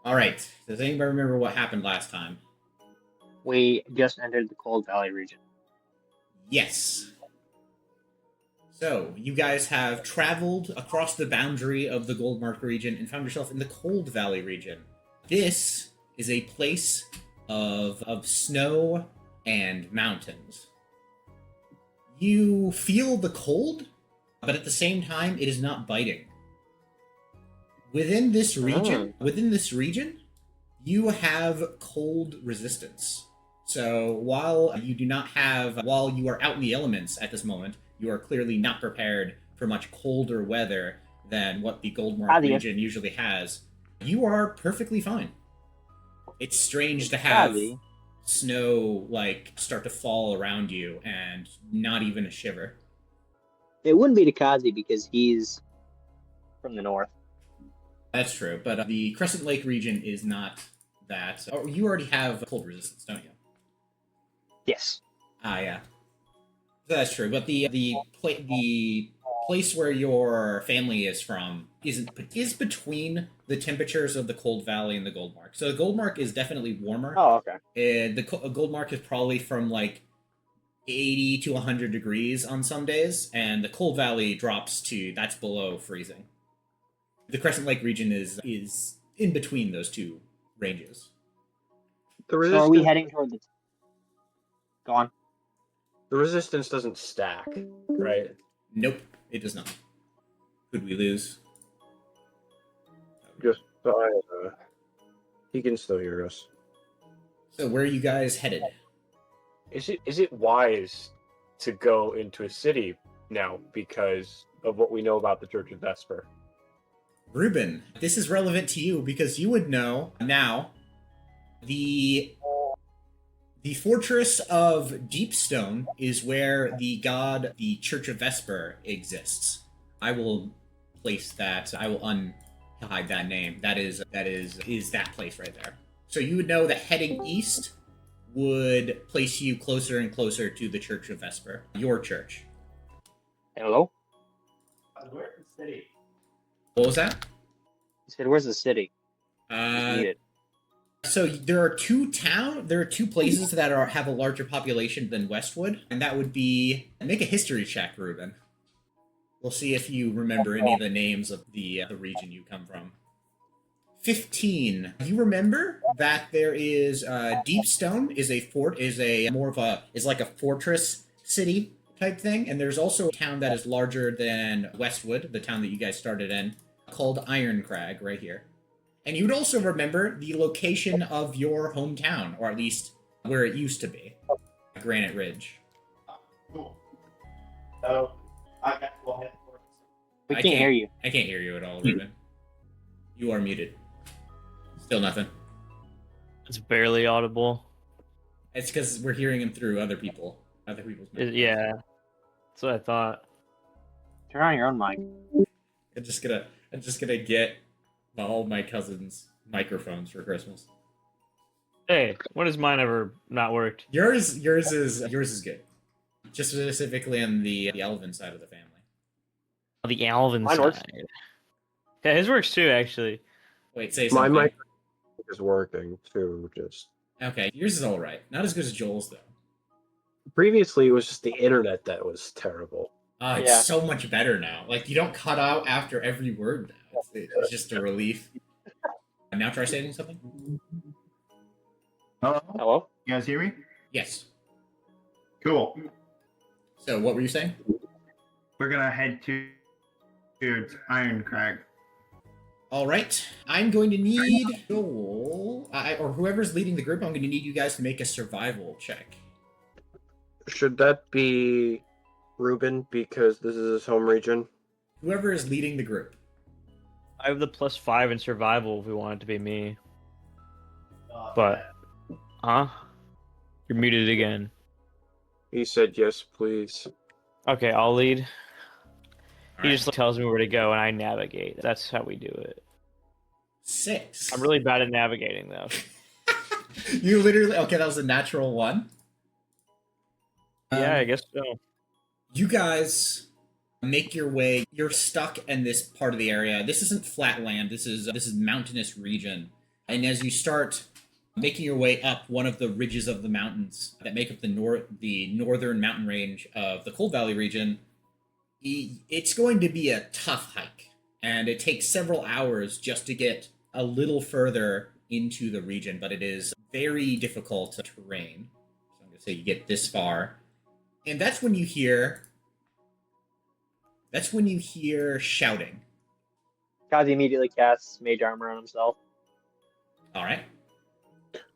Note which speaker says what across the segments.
Speaker 1: All right. Does anybody remember what happened last time?
Speaker 2: We just entered the Cold Valley region.
Speaker 1: Yes. So, you guys have traveled across the boundary of the Goldmark region and found yourself in the Cold Valley region. This is a place of snow and mountains. You feel the cold, but at the same time, it is not biting. Within this region, you have cold resistance. So while you are out in the elements at this moment, you are clearly not prepared for much colder weather than what the Goldmark
Speaker 2: Adrien,
Speaker 1: region usually has. You are perfectly fine. It's strange to have
Speaker 2: Kazi.
Speaker 1: snow start to fall around you and not even a shiver.
Speaker 2: It wouldn't be to Kazi because he's from the north.
Speaker 1: That's true, but the Crescent Lake region is not that. Oh, you already have cold resistance, don't you?
Speaker 2: Yes.
Speaker 1: Ah, yeah. That's true, but the place where your family is from is between the temperatures of the Cold Valley and the Goldmark. So the Goldmark is definitely warmer,
Speaker 2: Oh, okay.
Speaker 1: and the Goldmark is probably from like 80 to 100 degrees on some days, and the Cold Valley drops to that's below freezing. The Crescent Lake region is in between those two ranges.
Speaker 3: The
Speaker 2: So are we
Speaker 3: resistance
Speaker 2: heading toward the? Go on.
Speaker 3: the resistance doesn't stack, right?
Speaker 1: Nope, it does not. Could we lose?
Speaker 3: Just he can still hear us.
Speaker 1: So where are you guys headed?
Speaker 3: Is it wise to go into a city now because of what we know about the Church of Vesper?
Speaker 1: Ruben, this is relevant to you because you would know now the fortress of Deepstone is where the Church of Vesper exists. I will place that. I will unhide that name. That is that place right there. So you would know that heading east would place you closer and closer to the Church of Vesper, your church.
Speaker 2: Hello.
Speaker 4: Where's the city?
Speaker 1: What was that?
Speaker 2: He said, "Where's the city?" Just
Speaker 1: Uh,
Speaker 2: muted.
Speaker 1: So there are two places that have a larger population than Westwood, and that would be make a history check, Ruben. We'll see if you remember any of the names of the region you come from. 15. You remember that there is Deepstone is is like a fortress city type thing, and there's also a town that is larger than Westwood, the town that you guys started in, called Ironcrag right here. And you would also remember the location of your hometown, or at least where it used to be, Granite Ridge.
Speaker 4: Cool. So, I got to go ahead for it.
Speaker 2: We can't hear you.
Speaker 1: I can't hear you at all, Ruben. You are muted. Still nothing.
Speaker 5: It's barely audible.
Speaker 1: It's because we're hearing him through other people's microphones.
Speaker 5: Yeah, that's what I thought.
Speaker 2: Turn on your own mic.
Speaker 1: I'm just gonna get all my cousins' microphones for Christmas.
Speaker 5: Hey, when has mine ever not worked?
Speaker 1: Yours is good. Just specifically on the Elven side of the family.
Speaker 5: The Alvin
Speaker 2: Mine works.
Speaker 5: side. Yeah, his works too, actually.
Speaker 1: Wait, say
Speaker 3: My
Speaker 1: something.
Speaker 3: mic is working too. Just
Speaker 1: Okay, yours is all right. Not as good as Joel's though.
Speaker 3: previously, it was just the internet that was terrible.
Speaker 1: It's
Speaker 2: Yeah.
Speaker 1: so much better now. Like you don't cut out after every word now. It's just a relief. And now try saying something.
Speaker 4: Hello?
Speaker 2: Hello.
Speaker 4: You guys hear me?
Speaker 1: Yes.
Speaker 4: Cool.
Speaker 1: So what were you saying?
Speaker 4: We're gonna head towards Ironcrag.
Speaker 1: All right. I'm going to need Joel, or whoever's leading the group. I'm going to need you guys to make a survival check.
Speaker 3: Should that be Ruben because this is his home region?
Speaker 1: Whoever is leading the group.
Speaker 5: I have the +5 in survival if we want it to be me. But, huh? You're muted again.
Speaker 3: He said yes, please.
Speaker 5: Okay, I'll lead.
Speaker 1: All
Speaker 5: He
Speaker 1: right.
Speaker 5: just tells me where to go and I navigate. That's how we do it.
Speaker 1: 6.
Speaker 5: I'm really bad at navigating though.
Speaker 1: You literally okay. That was a natural one.
Speaker 5: Yeah, I guess so.
Speaker 1: You guys make your way. You're stuck in this part of the area. This isn't flat land. This is mountainous region. And as you start making your way up one of the ridges of the mountains that make up the northern mountain range of the Cold Valley region, it's going to be a tough hike. And it takes several hours just to get a little further into the region, but it is very difficult terrain. So I'm going to say you get this far. And that's when you hear shouting.
Speaker 2: Kazi immediately casts Mage Armor on himself.
Speaker 1: All right.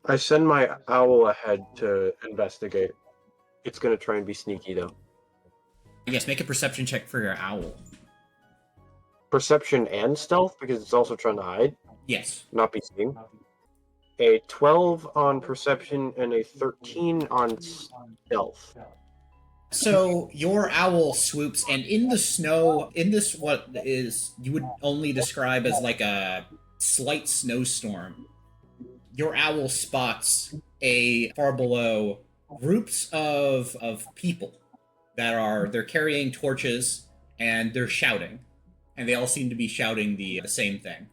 Speaker 3: I send my owl ahead to investigate. It's gonna try and be sneaky though.
Speaker 1: Yes, make a perception check for your owl.
Speaker 3: Perception and stealth because it's also trying to hide,
Speaker 1: Yes.
Speaker 3: not be seen. A 12 on perception and a 13 on stealth.
Speaker 1: So your owl swoops, and in the snow, in this what is you would only describe as like a slight snowstorm, your owl spots far below groups of people they're carrying torches and they're shouting, and they all seem to be shouting the same thing.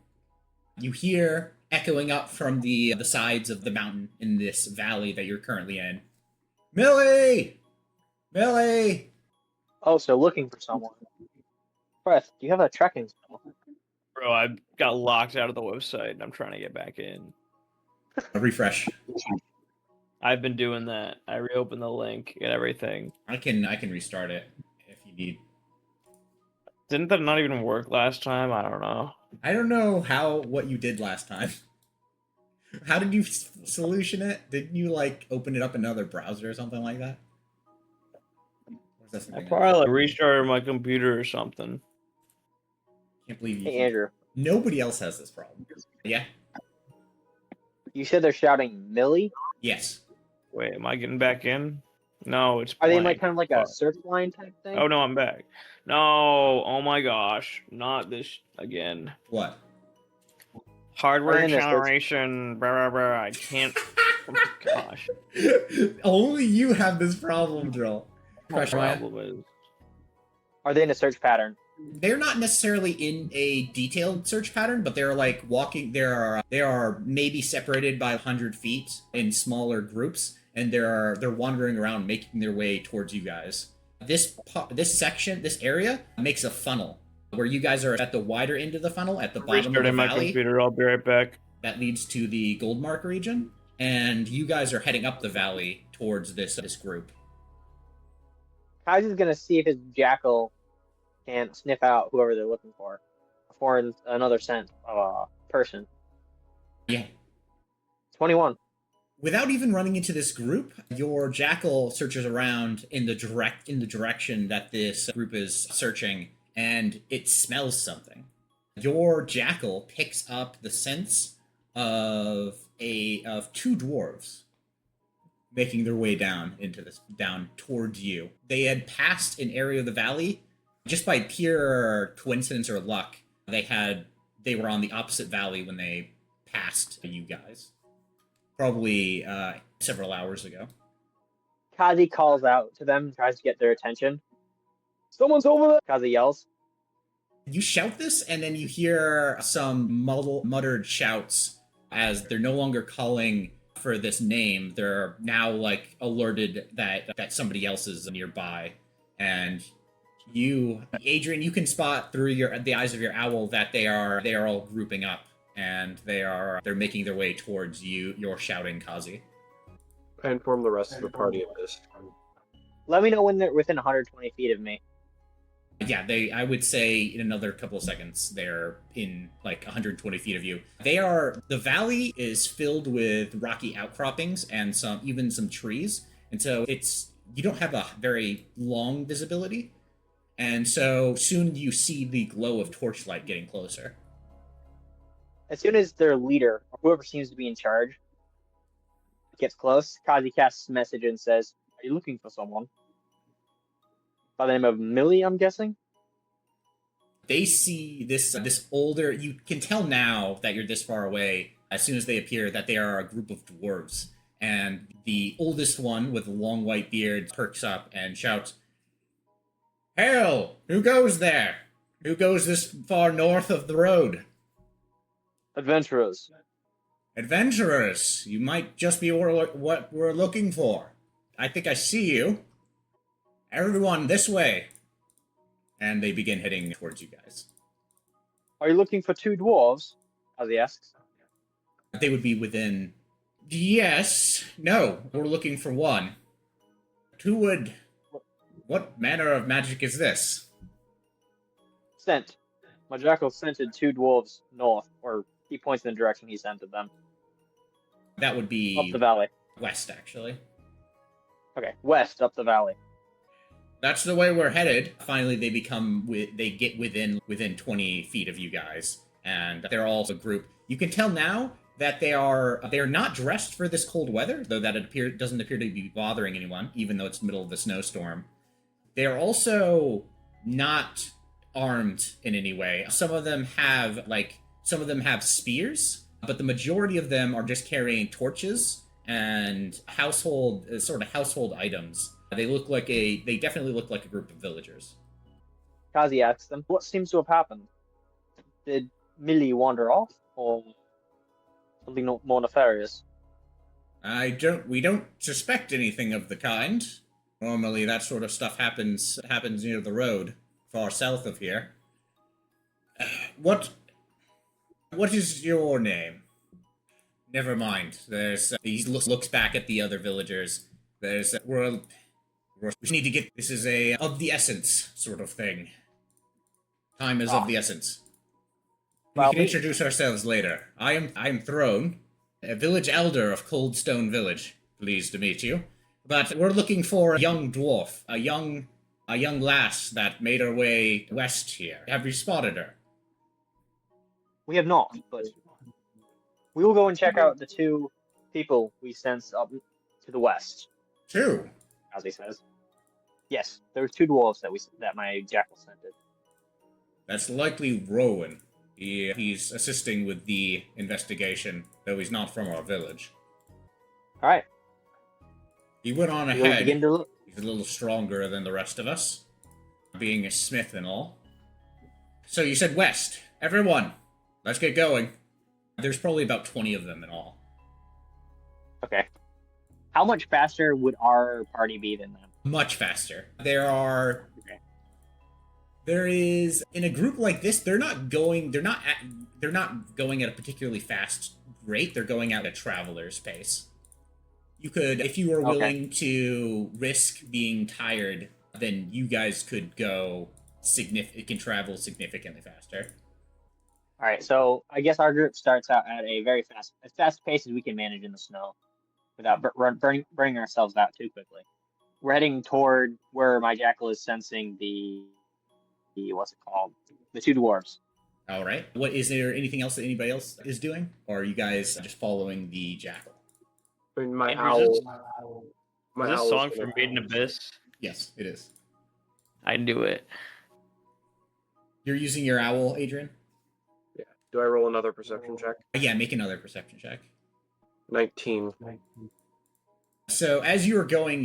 Speaker 1: You hear echoing up from the sides of the mountain in this valley that you're currently in, Millie! Millie!
Speaker 2: Oh, so looking for someone. Kreth, do you have a trekking spell?
Speaker 5: Bro, I got locked out of the website and I'm trying to get back in.
Speaker 1: Refresh.
Speaker 5: I've been doing that. I reopened the link and everything.
Speaker 1: I can restart it if you need.
Speaker 5: Didn't that not even work last time? I don't know.
Speaker 1: I don't know what you did last time. How did you solution it? Didn't you like open it up in another browser or something like that? Or is that
Speaker 5: I
Speaker 1: something else?
Speaker 5: probably like restarted my computer or something.
Speaker 1: Can't believe you.
Speaker 2: Hey, Andrew.
Speaker 1: Nobody else has this problem. Yeah.
Speaker 2: You said they're shouting Millie?
Speaker 1: Yes.
Speaker 5: Wait, am I getting back in? No, it's
Speaker 2: Are they
Speaker 5: blank.
Speaker 2: like kind of like a
Speaker 5: Fuck.
Speaker 2: search line type thing?
Speaker 5: Oh no, I'm back. No, oh my gosh, not this again.
Speaker 1: What?
Speaker 5: Hardware
Speaker 2: Fine, that's-
Speaker 5: acceleration. Blah, blah, blah. I can't. Oh my gosh.
Speaker 1: Only you have this problem, Drill.
Speaker 5: My
Speaker 1: Pressure man.
Speaker 5: problem is
Speaker 2: Are they in a search pattern?
Speaker 1: They're not necessarily in a detailed search pattern, but they're like walking. They are maybe separated by 100 feet in smaller groups, and they're wandering around, making their way towards you guys. This area makes a funnel where you guys are at the wider end of the funnel, at the bottom of the
Speaker 5: restarting my
Speaker 1: valley.
Speaker 5: computer. I'll be right back.
Speaker 1: That leads to the Goldmark region, and you guys are heading up the valley towards this group.
Speaker 2: Kazi's gonna see if his jackal can sniff out whoever they're looking for before another scent of a person.
Speaker 1: Yeah.
Speaker 2: 21.
Speaker 1: Without even running into this group, your jackal searches around in the direction that this group is searching, and it smells something. Your jackal picks up the scents of two dwarves making their way down towards you. They had passed an area of the valley just by pure coincidence or luck. They were on the opposite valley when they passed you guys. Probably several hours ago.
Speaker 2: Kazi calls out to them, tries to get their attention. Someone's over there! Kazi yells.
Speaker 1: You shout this, and then you hear some muttered shouts as they're no longer calling for this name. They're now like alerted that somebody else is nearby, and you, Adrien, you can spot through the eyes of your owl that they are all grouping up, and they're making their way towards you. You're shouting, Kazi.
Speaker 3: I inform the rest of the party of this.
Speaker 2: Let me know when they're within 120 feet of me.
Speaker 1: Yeah, I would say in another couple of seconds, they're in like 120 feet of you. The valley is filled with rocky outcroppings and even some trees. And so you don't have a very long visibility. And so soon you see the glow of torchlight getting closer.
Speaker 2: As soon as their leader, or whoever seems to be in charge, gets close, Kazi casts a message and says, "Are you looking for someone?" By the name of Millie, I'm guessing?
Speaker 1: They see this older, you can tell now that you're this far away, as soon as they appear, that they are a group of dwarves. And the oldest one with a long white beard perks up and shouts, "Hail! Who goes there? Who goes this far north of the road?"
Speaker 2: Adventurers.
Speaker 1: Adventurers, you might just be what we're looking for. I think I see you. Everyone, this way. And they begin heading towards you guys.
Speaker 2: Are you looking for 2 dwarves? As he asks.
Speaker 1: They would be within... Yes. No, we're looking for one. Who would... What manner of magic is this?
Speaker 2: Sent. My jackal scented 2 dwarves north, or he points in the direction he scented them.
Speaker 1: That would be...
Speaker 2: Up the valley.
Speaker 1: West, actually.
Speaker 2: Okay, west, up the valley.
Speaker 1: That's the way we're headed. Finally, they get within 20 feet of you guys, and they're all a group. You can tell now that they're not dressed for this cold weather, though that doesn't appear to be bothering anyone, even though it's the middle of the snowstorm. They're also not armed in any way. Some of them have spears, but the majority of them are just carrying torches and household items. They definitely look like a group of villagers.
Speaker 2: Kazi asks them, what seems to have happened? Did Millie wander off, or something more nefarious?
Speaker 1: We don't suspect anything of the kind. Normally that sort of stuff happens near the road, far south of here. What is your name? Never mind. He looks back at the other villagers. We need to get... This is a of the essence sort of thing. Time is of the essence. We can introduce ourselves later. I am Throne, a village elder of Coldstone Village. Pleased to meet you. But we're looking for a young dwarf, a young lass that made her way west here. Have you spotted her?
Speaker 2: We have not, but we will go and check out the 2 people we sent up to the west.
Speaker 1: 2?
Speaker 2: As he says. Yes, there were 2 dwarves that my jackal scented.
Speaker 1: That's likely Rowan. He's assisting with the investigation, though he's not from our village.
Speaker 2: All right.
Speaker 1: He went on
Speaker 2: We'll
Speaker 1: ahead.
Speaker 2: begin to look.
Speaker 1: He's a little stronger than the rest of us, being a smith and all. So you said west. Everyone, let's get going. There's probably about 20 of them in all.
Speaker 2: Okay. How much faster would our party be than them?
Speaker 1: Much faster. There is, in a group like this, they're not going at a particularly fast rate. They're going at a traveler's pace. You could, if you were willing to risk being tired, then you guys could travel significantly faster.
Speaker 2: All right, so I guess our group starts out at a very fast pace as we can manage in the snow, without burning ourselves out too quickly. We're heading toward where my jackal is sensing the what's it called? The 2 dwarves.
Speaker 1: All right. Is there anything else that anybody else is doing, or are you guys just following the jackal?
Speaker 3: I mean, my
Speaker 5: Is
Speaker 3: owl.
Speaker 5: this song from Maiden Abyss?
Speaker 1: Yes, it is.
Speaker 5: I knew it.
Speaker 1: You're using your owl, Adrien?
Speaker 3: Yeah. Do I roll another perception check?
Speaker 1: Yeah, make another perception check.
Speaker 3: 19.
Speaker 1: So as you are going,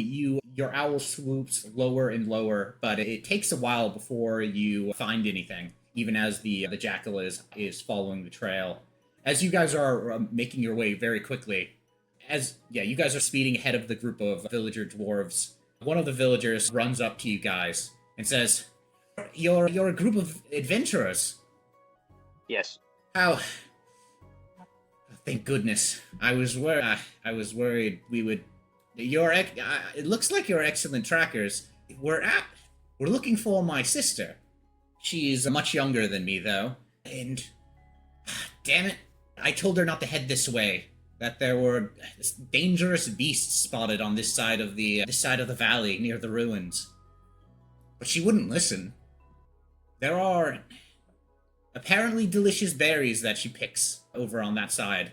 Speaker 1: your owl swoops lower and lower, but it takes a while before you find anything, even as the jackal is following the trail. As you guys are making your way very quickly, you guys are speeding ahead of the group of villager dwarves. One of the villagers runs up to you guys and says, You're a group of adventurers.
Speaker 2: Yes.
Speaker 1: Oh, thank goodness. I was worried we would... it looks like you're excellent trackers. We're looking for my sister. She's much younger than me, though. And... damn it. I told her not to head this way. That there were dangerous beasts spotted on this side of the valley near the ruins. But she wouldn't listen. There are apparently delicious berries that she picks over on that side.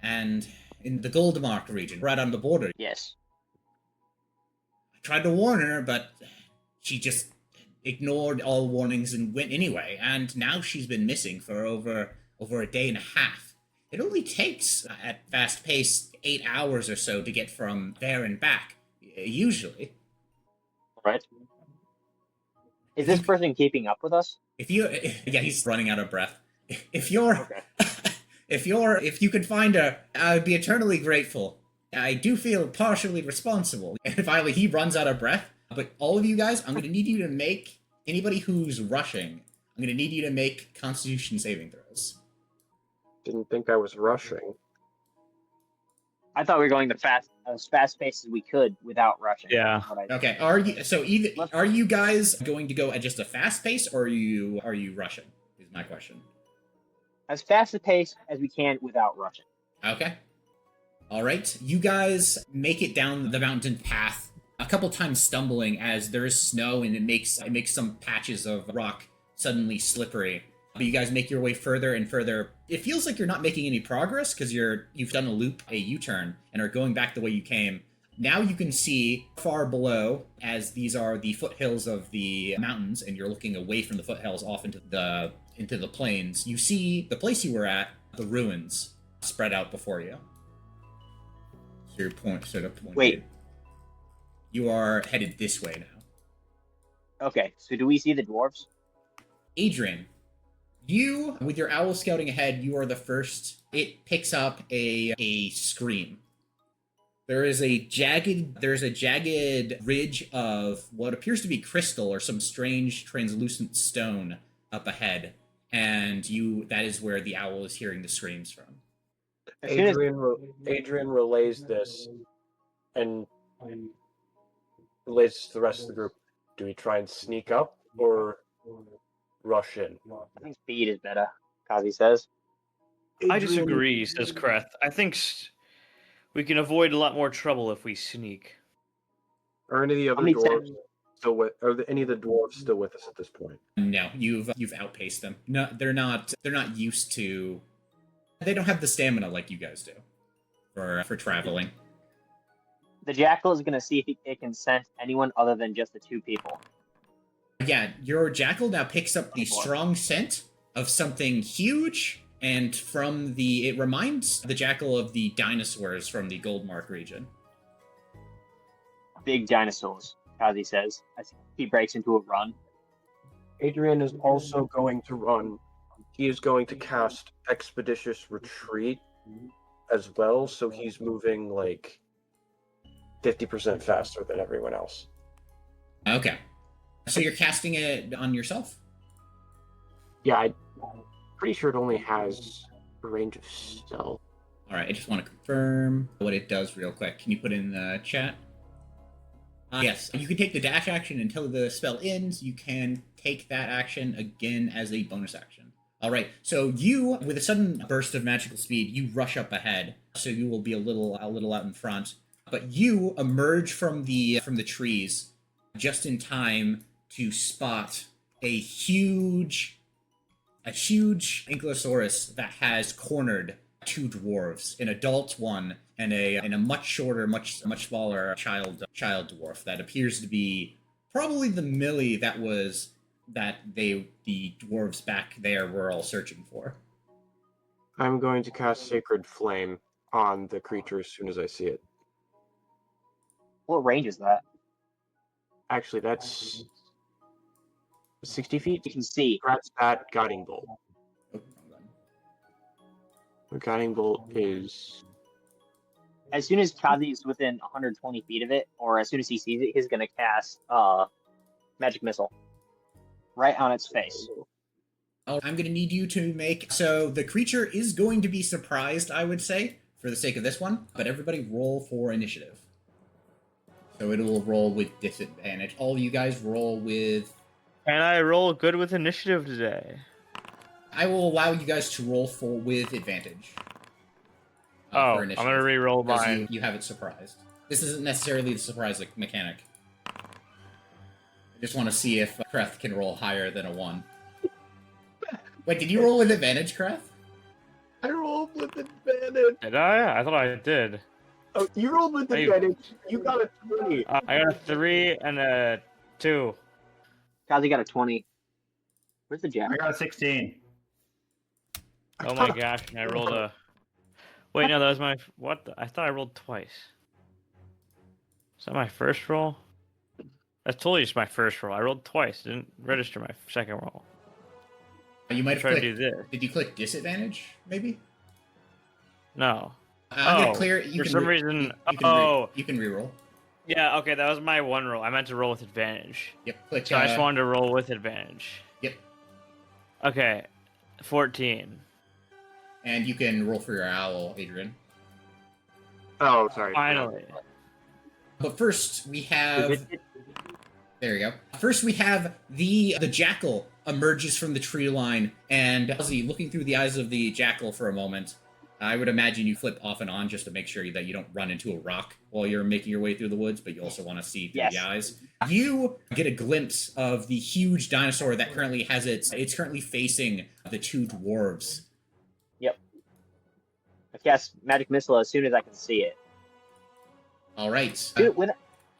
Speaker 1: And in the Goldmark region, right on the border.
Speaker 2: Yes.
Speaker 1: I tried to warn her, but she just ignored all warnings and went anyway. And now she's been missing for over a day and a half. It only takes, at fast pace, 8 hours or so to get from there and back, usually.
Speaker 2: Right. Is this person keeping up with us?
Speaker 1: Yeah, he's running out of breath. If you're,
Speaker 2: Okay.
Speaker 1: if you could find a, I would be eternally grateful. I do feel partially responsible. And finally, he runs out of breath. But all of you guys, I'm going to need you to make, anybody who's rushing, I'm going to need you to make Constitution saving throws.
Speaker 3: Didn't think I was rushing.
Speaker 2: I thought we were going as fast paced as we could without rushing.
Speaker 5: Yeah.
Speaker 1: Okay. Are you guys going to go at just a fast pace, or are you rushing? Is my question.
Speaker 2: As fast a pace as we can without rushing.
Speaker 1: Okay. All right. You guys make it down the mountain path, a couple times stumbling as there is snow and it makes some patches of rock suddenly slippery. But you guys make your way further and further. It feels like you're not making any progress because you've done a U-turn and are going back the way you came. Now you can see far below, as these are the foothills of the mountains, and you're looking away from the foothills off into the plains. You see the place you were at, the ruins, spread out before you. So you're pointed.
Speaker 2: Wait.
Speaker 1: You are headed this way now.
Speaker 2: Okay, so do we see the dwarves?
Speaker 1: Adrien, you, with your owl scouting ahead, you are the first. It picks up a scream. There's a jagged ridge of what appears to be crystal or some strange translucent stone up ahead, and that is where the owl is hearing the screams from.
Speaker 3: Adrien relays this and relays to the rest of the group. Do we try and sneak up or rush in?
Speaker 2: I think speed is better, Kazi says.
Speaker 5: I disagree, says Kreth. I think we can avoid a lot more trouble if we sneak.
Speaker 3: Are any of the other dwarves still with? Are any of the dwarves still with us at this point?
Speaker 1: No, you've outpaced them. No, they're not used to. They don't have the stamina like you guys do for traveling.
Speaker 2: The jackal is going to see if it can sense anyone other than just the two people.
Speaker 1: Yeah, your jackal now picks up the strong scent of something huge, and it reminds the jackal of the dinosaurs from the Goldmark region.
Speaker 2: Big dinosaurs, Kazi says, as he breaks into a run.
Speaker 3: Adrien is also going to run. He is going to cast Expeditious Retreat as well, so he's moving like 50% faster than everyone else.
Speaker 1: Okay. So you're casting it on yourself?
Speaker 3: Yeah, I'm pretty sure it only has a range of stealth.
Speaker 1: Alright, I just want to confirm what it does real quick. Can you put in the chat? Yes, you can take the dash action until the spell ends. You can take that action again as a bonus action. Alright, so you, with a sudden burst of magical speed, you rush up ahead. So you will be a little out in front. But you emerge from the trees just in time to spot a huge ankylosaurus that has cornered two dwarves, an adult one and a much shorter, much smaller child dwarf that appears to be probably the Millie that the dwarves back there were all searching for.
Speaker 3: I'm going to cast Sacred Flame on the creature as soon as I see it.
Speaker 2: What range is that?
Speaker 3: Actually, that's 60 feet.
Speaker 2: You can see.
Speaker 3: That's that Guiding Bolt.
Speaker 1: Oh,
Speaker 3: The Guiding Bolt is...
Speaker 2: As soon as Kazi is within 120 feet of it, or as soon as he sees it, he's going to cast Magic Missile. Right on its face.
Speaker 1: I'm going to need you to make... So the creature is going to be surprised, I would say, for the sake of this one. But everybody roll for initiative. So it will roll with disadvantage. All of you guys roll with...
Speaker 5: Can I roll good with initiative today?
Speaker 1: I will allow you guys to roll with advantage.
Speaker 5: I'm going to re-roll mine.
Speaker 1: You have it surprised. This isn't necessarily the surprise mechanic. I just want to see if Kreth can roll higher than a 1. Wait, did you roll with advantage, Kreth?
Speaker 3: I rolled with advantage.
Speaker 5: Did I? I thought I did.
Speaker 3: Oh, you rolled with advantage. You got a 20.
Speaker 5: I got a 3 and a 2.
Speaker 2: Kazi got a 20. Where's the jack?
Speaker 4: I got a 16.
Speaker 5: Oh my gosh, and I rolled a... Wait, no, that was my... What? I thought I rolled twice. Is that my first roll? That's totally just my first roll. I rolled twice. Didn't register my second roll.
Speaker 1: You might have
Speaker 5: Try to
Speaker 1: clicked...
Speaker 5: do this.
Speaker 1: Did you click disadvantage, maybe?
Speaker 5: No.
Speaker 1: I'm gonna clear. You
Speaker 5: for
Speaker 1: can
Speaker 5: some
Speaker 1: re-
Speaker 5: reason.
Speaker 1: you can you can reroll.
Speaker 5: Yeah. Okay, that was my one roll. I meant to roll with advantage.
Speaker 1: Yep. Click.
Speaker 5: So I just wanted to roll with advantage.
Speaker 1: Yep.
Speaker 5: Okay, 14.
Speaker 1: And you can roll for your owl, Adrian.
Speaker 3: Oh, sorry.
Speaker 5: Finally.
Speaker 1: But first, we have. There you go. First, we have the jackal emerges from the tree line, and Ozzy, looking through the eyes of the jackal for a moment, I would imagine you flip off and on just to make sure that you don't run into a rock while you're making your way through the woods, but you also want to see through the eyes. You get a glimpse of the huge dinosaur that currently has it's currently facing the two dwarves.
Speaker 2: Yep. I cast magic missile as soon as I can see it.
Speaker 1: All right.
Speaker 2: Dude, when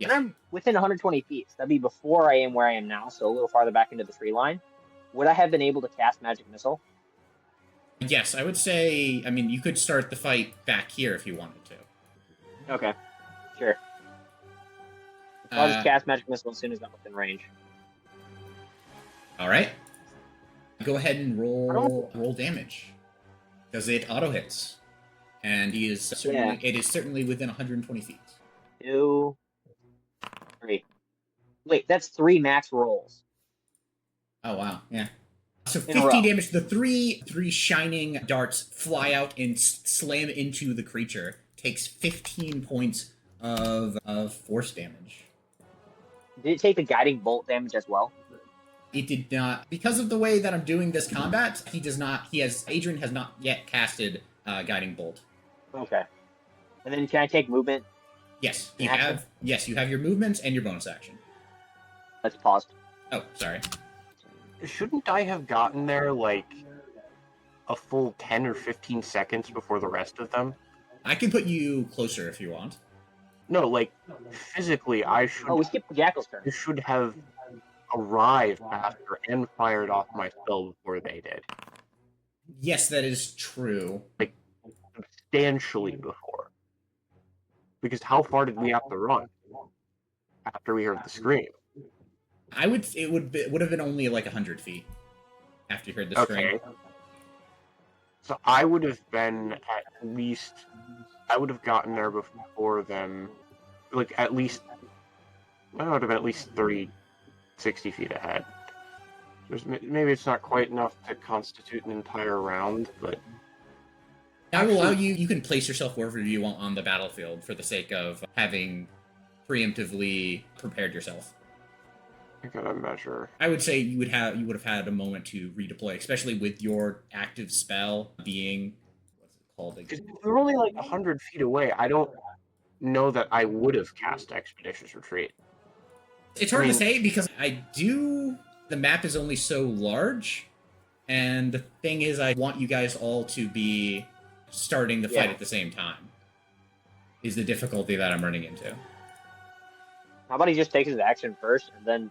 Speaker 2: I'm within 120 feet, that'd be before I am where I am now, so a little farther back into the tree line. Would I have been able to cast magic missile?
Speaker 1: Yes, I would say. I mean, you could start the fight back here if you wanted to.
Speaker 2: Okay, sure. I'll just cast magic missile as soon as I'm within range.
Speaker 1: All right. Go ahead and roll damage, because it auto hits, and he is certainly it is certainly within 120 feet.
Speaker 2: 2, 3. Wait, that's 3 max rolls.
Speaker 1: Oh wow, yeah. So
Speaker 2: In a
Speaker 1: 15
Speaker 2: row.
Speaker 1: damage. The three shining darts fly out and slam into the creature. Takes 15 points of force damage.
Speaker 2: Did it take the guiding bolt damage as well?
Speaker 1: It did not, because of the way that I'm doing this combat. He does not. Adrien has not yet casted guiding bolt.
Speaker 2: Okay. And then can I take movement?
Speaker 1: Yes, you
Speaker 2: Action?
Speaker 1: have. Yes, you have your movements and your bonus action.
Speaker 2: Let's pause.
Speaker 1: Oh, sorry.
Speaker 3: Shouldn't I have gotten there like a full 10 or 15 seconds before the rest of them?
Speaker 1: I can put you closer if you want.
Speaker 3: No, like physically, I should.
Speaker 2: Oh, we skipped the Jackal's turn.
Speaker 3: I should have arrived faster and fired off my spell before they did.
Speaker 1: Yes, that is true.
Speaker 3: Substantially before. Because how far did we have to run after we heard the scream?
Speaker 1: It would have been only like 100 feet after you heard the scream.
Speaker 3: So I would have been I would have gotten there before them, like I would have been at least 30, 60 feet ahead. Maybe it's not quite enough to constitute an entire round, but...
Speaker 1: I will allow you can place yourself wherever you want on the battlefield for the sake of having preemptively prepared yourself.
Speaker 3: I gotta measure.
Speaker 1: I would say you would have had a moment to redeploy, especially with your active spell being what's it called again?
Speaker 3: Because we're only like 100 feet away. I don't know that I would have cast Expeditious Retreat.
Speaker 1: It's hard to say because the map is only so large, and the thing is I want you guys all to be starting the fight at the same time. Is the difficulty that I'm running into.
Speaker 2: How about he just takes his action first and then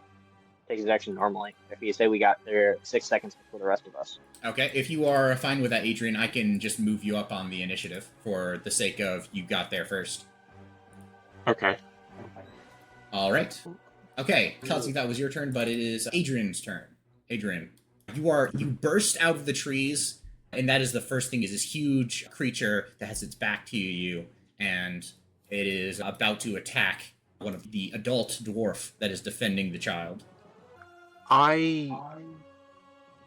Speaker 2: takes his action normally? If you say we got there 6 seconds before the rest of us.
Speaker 1: Okay, if you are fine with that, Adrien, I can just move you up on the initiative for the sake of you got there first.
Speaker 3: Okay.
Speaker 1: All right. Okay, Kelsey, that was your turn, but it is Adrian's turn. Adrien, you burst out of the trees, and that is the first thing, is this huge creature that has its back to you, and it is about to attack one of the adult dwarf that is defending the child.
Speaker 3: I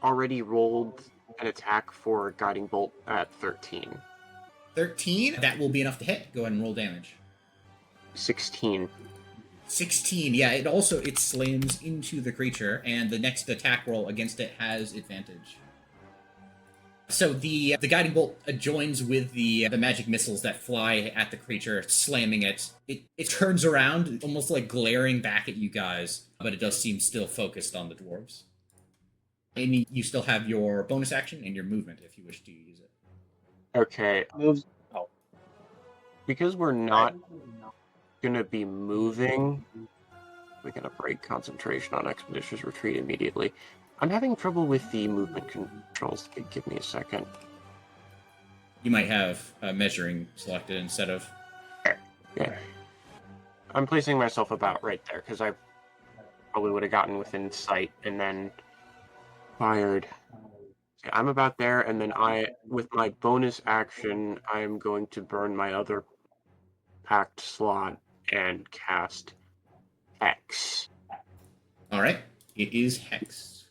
Speaker 3: already rolled an attack for Guiding Bolt at 13.
Speaker 1: 13? That will be enough to hit. Go ahead and roll damage.
Speaker 3: 16.
Speaker 1: 16, yeah, it slams into the creature, and the next attack roll against it has advantage. So the guiding bolt joins with the magic missiles that fly at the creature, slamming it. It turns around, almost like glaring back at you guys, but it does seem still focused on the dwarves. And you still have your bonus action and your movement if you wish to use it.
Speaker 3: Okay.
Speaker 2: Moves. Oh.
Speaker 3: Because we're not gonna be moving, we're gonna break concentration on Expeditious Retreat immediately. I'm having trouble with the movement controls. Give me a second.
Speaker 1: You might have measuring selected instead of...
Speaker 3: Yeah. I'm placing myself about right there, because I probably would have gotten within sight and then fired. I'm about there, and then with my bonus action, I'm going to burn my other packed slot and cast Hex.
Speaker 1: All right, it is Hex.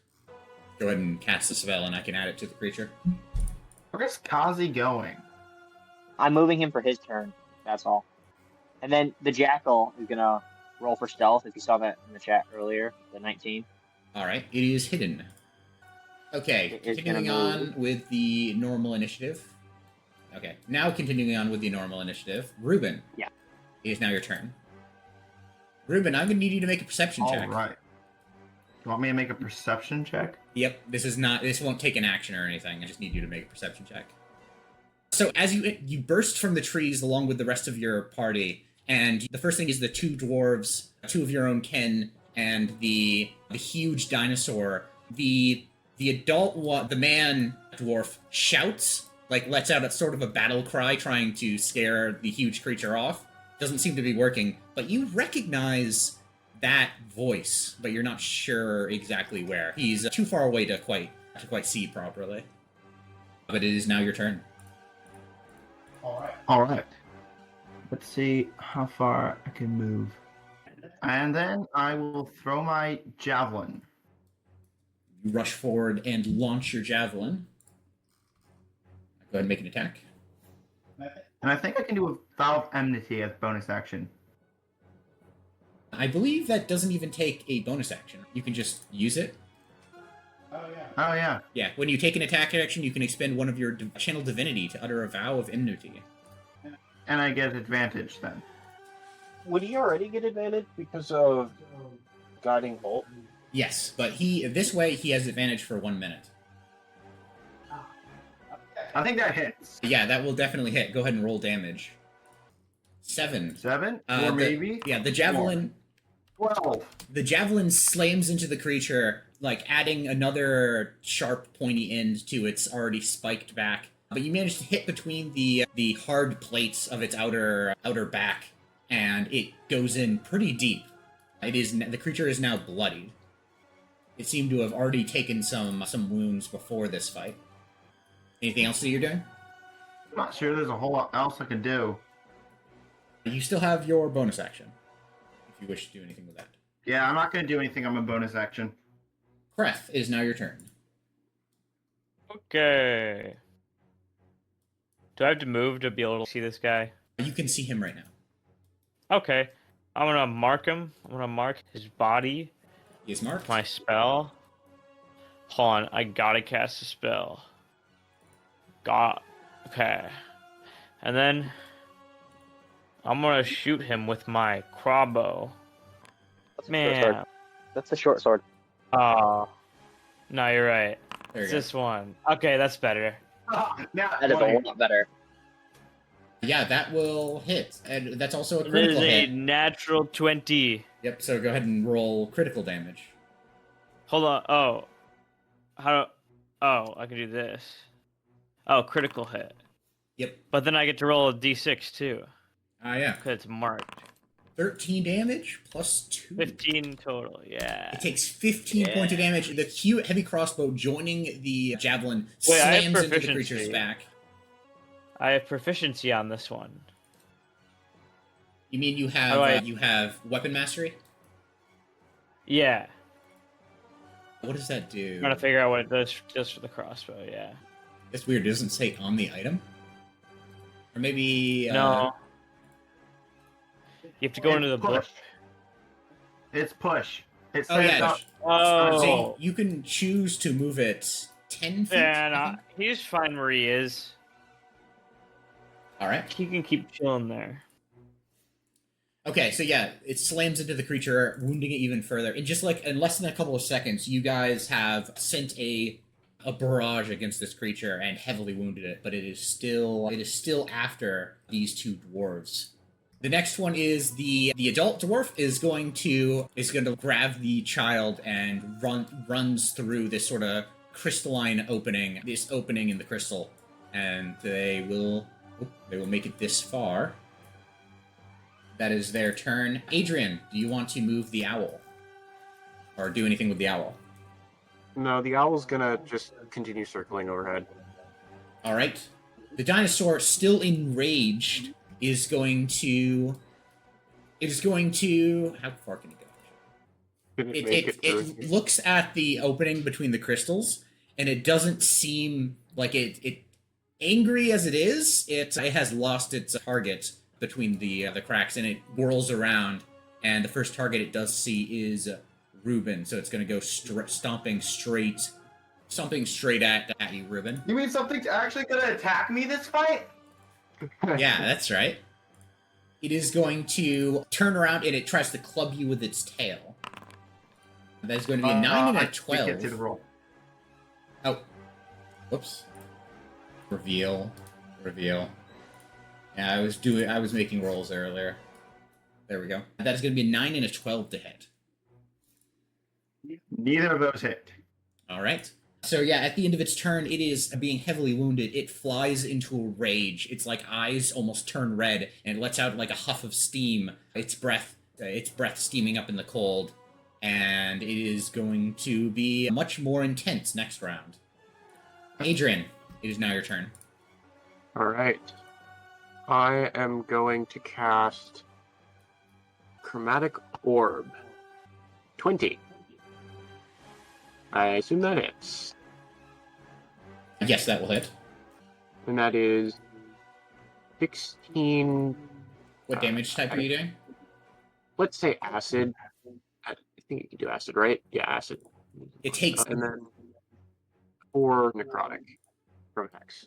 Speaker 1: Go ahead and cast the spell, and I can add it to the creature.
Speaker 4: Where's Kazi going?
Speaker 2: I'm moving him for his turn. That's all. And then the Jackal is gonna roll for stealth. If you saw that in the chat earlier, the 19.
Speaker 1: All right, it is hidden. Okay,
Speaker 2: It is
Speaker 1: continuing
Speaker 2: gonna move.
Speaker 1: on with the normal initiative. Okay, now continuing on with the normal initiative. Ruben.
Speaker 2: Yeah.
Speaker 1: It is now your turn. Ruben, I'm gonna need you to make a perception
Speaker 4: All
Speaker 1: check.
Speaker 4: right. You want me to make a perception check?
Speaker 1: Yep, this won't take an action or anything. I just need you to make a perception check. So as you burst from the trees along with the rest of your party, and the first thing is the two dwarves, two of your own kin, and the huge dinosaur. The adult the man dwarf shouts, like lets out a sort of a battle cry trying to scare the huge creature off. Doesn't seem to be working, but you recognize that voice, but you're not sure exactly where. He's too far away to quite see properly. But it is now your turn.
Speaker 4: All right. Let's see how far I can move. And then I will throw my javelin.
Speaker 1: You rush forward and launch your javelin. Go ahead and make an attack.
Speaker 4: And I think I can do a Vow of Enmity as bonus action.
Speaker 1: I believe that doesn't even take a bonus action. You can just use it.
Speaker 4: Oh, yeah.
Speaker 1: Yeah, when you take an attack action, you can expend one of your channel divinity to utter a vow of enmity.
Speaker 4: And I get advantage then.
Speaker 3: Would he already get advantage because of Guiding Bolt?
Speaker 1: Yes, but this way he has advantage for 1 minute.
Speaker 4: I think that hits.
Speaker 1: Yeah, that will definitely hit. Go ahead and roll damage. 7.
Speaker 4: 7? Or maybe?
Speaker 1: Yeah, the javelin.
Speaker 4: 12.
Speaker 1: The javelin slams into the creature, like adding another sharp, pointy end to its already spiked back. But you manage to hit between the hard plates of its outer back, and it goes in pretty deep. The creature is now bloodied. It seemed to have already taken some wounds before this fight. Anything else that you're doing?
Speaker 4: I'm not sure there's a whole lot else I can do.
Speaker 1: You still have your bonus action, if you wish to do anything with that.
Speaker 4: Yeah, I'm not going to do anything on my bonus action.
Speaker 1: Kreth, it is now your turn.
Speaker 5: Okay. Do I have to move to be able to see this guy?
Speaker 1: You can see him right now.
Speaker 5: Okay. I'm gonna mark him. I'm gonna mark his body.
Speaker 1: He is marked.
Speaker 5: My spell. Hold on, I gotta cast a spell. Okay. And then I'm gonna shoot him with my crowbow.
Speaker 2: That's a short
Speaker 5: Man.
Speaker 2: sword. That's a short sword.
Speaker 5: Oh. No, you're right.
Speaker 1: There
Speaker 5: It's
Speaker 1: you go.
Speaker 5: this one. Okay, that's better.
Speaker 4: Now,
Speaker 2: That is a lot better.
Speaker 1: Yeah, that will hit. And that's also a
Speaker 5: It is
Speaker 1: critical
Speaker 5: a
Speaker 1: hit.
Speaker 5: natural 20.
Speaker 1: Yep, so go ahead and roll critical damage.
Speaker 5: Hold on. Oh. I can do this. Oh, critical hit.
Speaker 1: Yep.
Speaker 5: But then I get to roll a d6 too.
Speaker 1: Yeah.
Speaker 5: Because it's marked.
Speaker 1: 13 damage plus 2.
Speaker 5: 15 total, yeah.
Speaker 1: It takes 15 points of damage. The cute heavy crossbow joining the javelin
Speaker 5: Wait, I have
Speaker 1: slams into the
Speaker 5: proficiency.
Speaker 1: creature's back.
Speaker 5: I have proficiency on this one.
Speaker 1: You mean you have
Speaker 5: How do I-
Speaker 1: you have weapon mastery?
Speaker 5: Yeah.
Speaker 1: What does that do?
Speaker 5: I'm trying to figure out what it does just for the crossbow, yeah.
Speaker 1: It's weird. It doesn't say on the item. Or maybe
Speaker 5: No. You have to go into the book.
Speaker 4: push. It's push. It
Speaker 1: Oh
Speaker 4: says
Speaker 1: yeah.
Speaker 5: Oh.
Speaker 1: So you can choose to move it 10 feet.
Speaker 5: Yeah,
Speaker 1: I
Speaker 5: no,
Speaker 1: think.
Speaker 5: he's fine where he is.
Speaker 1: All right.
Speaker 5: He can keep chilling there.
Speaker 1: Okay, so yeah, it slams into the creature, wounding it even further. In less than a couple of seconds, you guys have sent a barrage against this creature and heavily wounded it, but it is still after these two dwarves. The next one is the adult dwarf is going to grab the child and runs through this sort of crystalline opening, this opening in the crystal, and they will make it this far. That is their turn. Adrien, do you want to move the owl? Or do anything with the owl?
Speaker 3: No, the owl's gonna just continue circling overhead.
Speaker 1: All right. The dinosaur, still enraged, is going to. How far can it go?
Speaker 3: Didn't make it through.
Speaker 1: It looks at the opening between the crystals, and it doesn't seem like it angry as it is. It has lost its target between the cracks, and it whirls around. And the first target it does see is Ruben, so it's going to go stomping straight at you, Ruben.
Speaker 4: You mean something's actually gonna attack me this fight?
Speaker 1: Yeah, that's right. It is going to turn around and it tries to club you with its tail. That's going to be a 9 and a 12.
Speaker 4: Get to the roll.
Speaker 1: Oh. Whoops. Reveal. Yeah, I was making rolls earlier. There we go. That is going to be a 9 and a 12 to hit.
Speaker 4: Neither of those hit.
Speaker 1: All right. So yeah, at the end of its turn, it is being heavily wounded. It flies into a rage. Its like eyes almost turn red, and it lets out like a huff of steam. Its breath steaming up in the cold, and it is going to be much more intense next round. Adrien, it is now your turn.
Speaker 3: All right. I am going to cast Chromatic Orb. 20. I assume that hits.
Speaker 1: Yes, that will hit.
Speaker 3: And that is 16.
Speaker 1: What damage type are you doing?
Speaker 3: Let's say acid. I think you can do acid, right? Yeah, acid.
Speaker 1: It takes...
Speaker 3: And then 4 necrotic from Hex.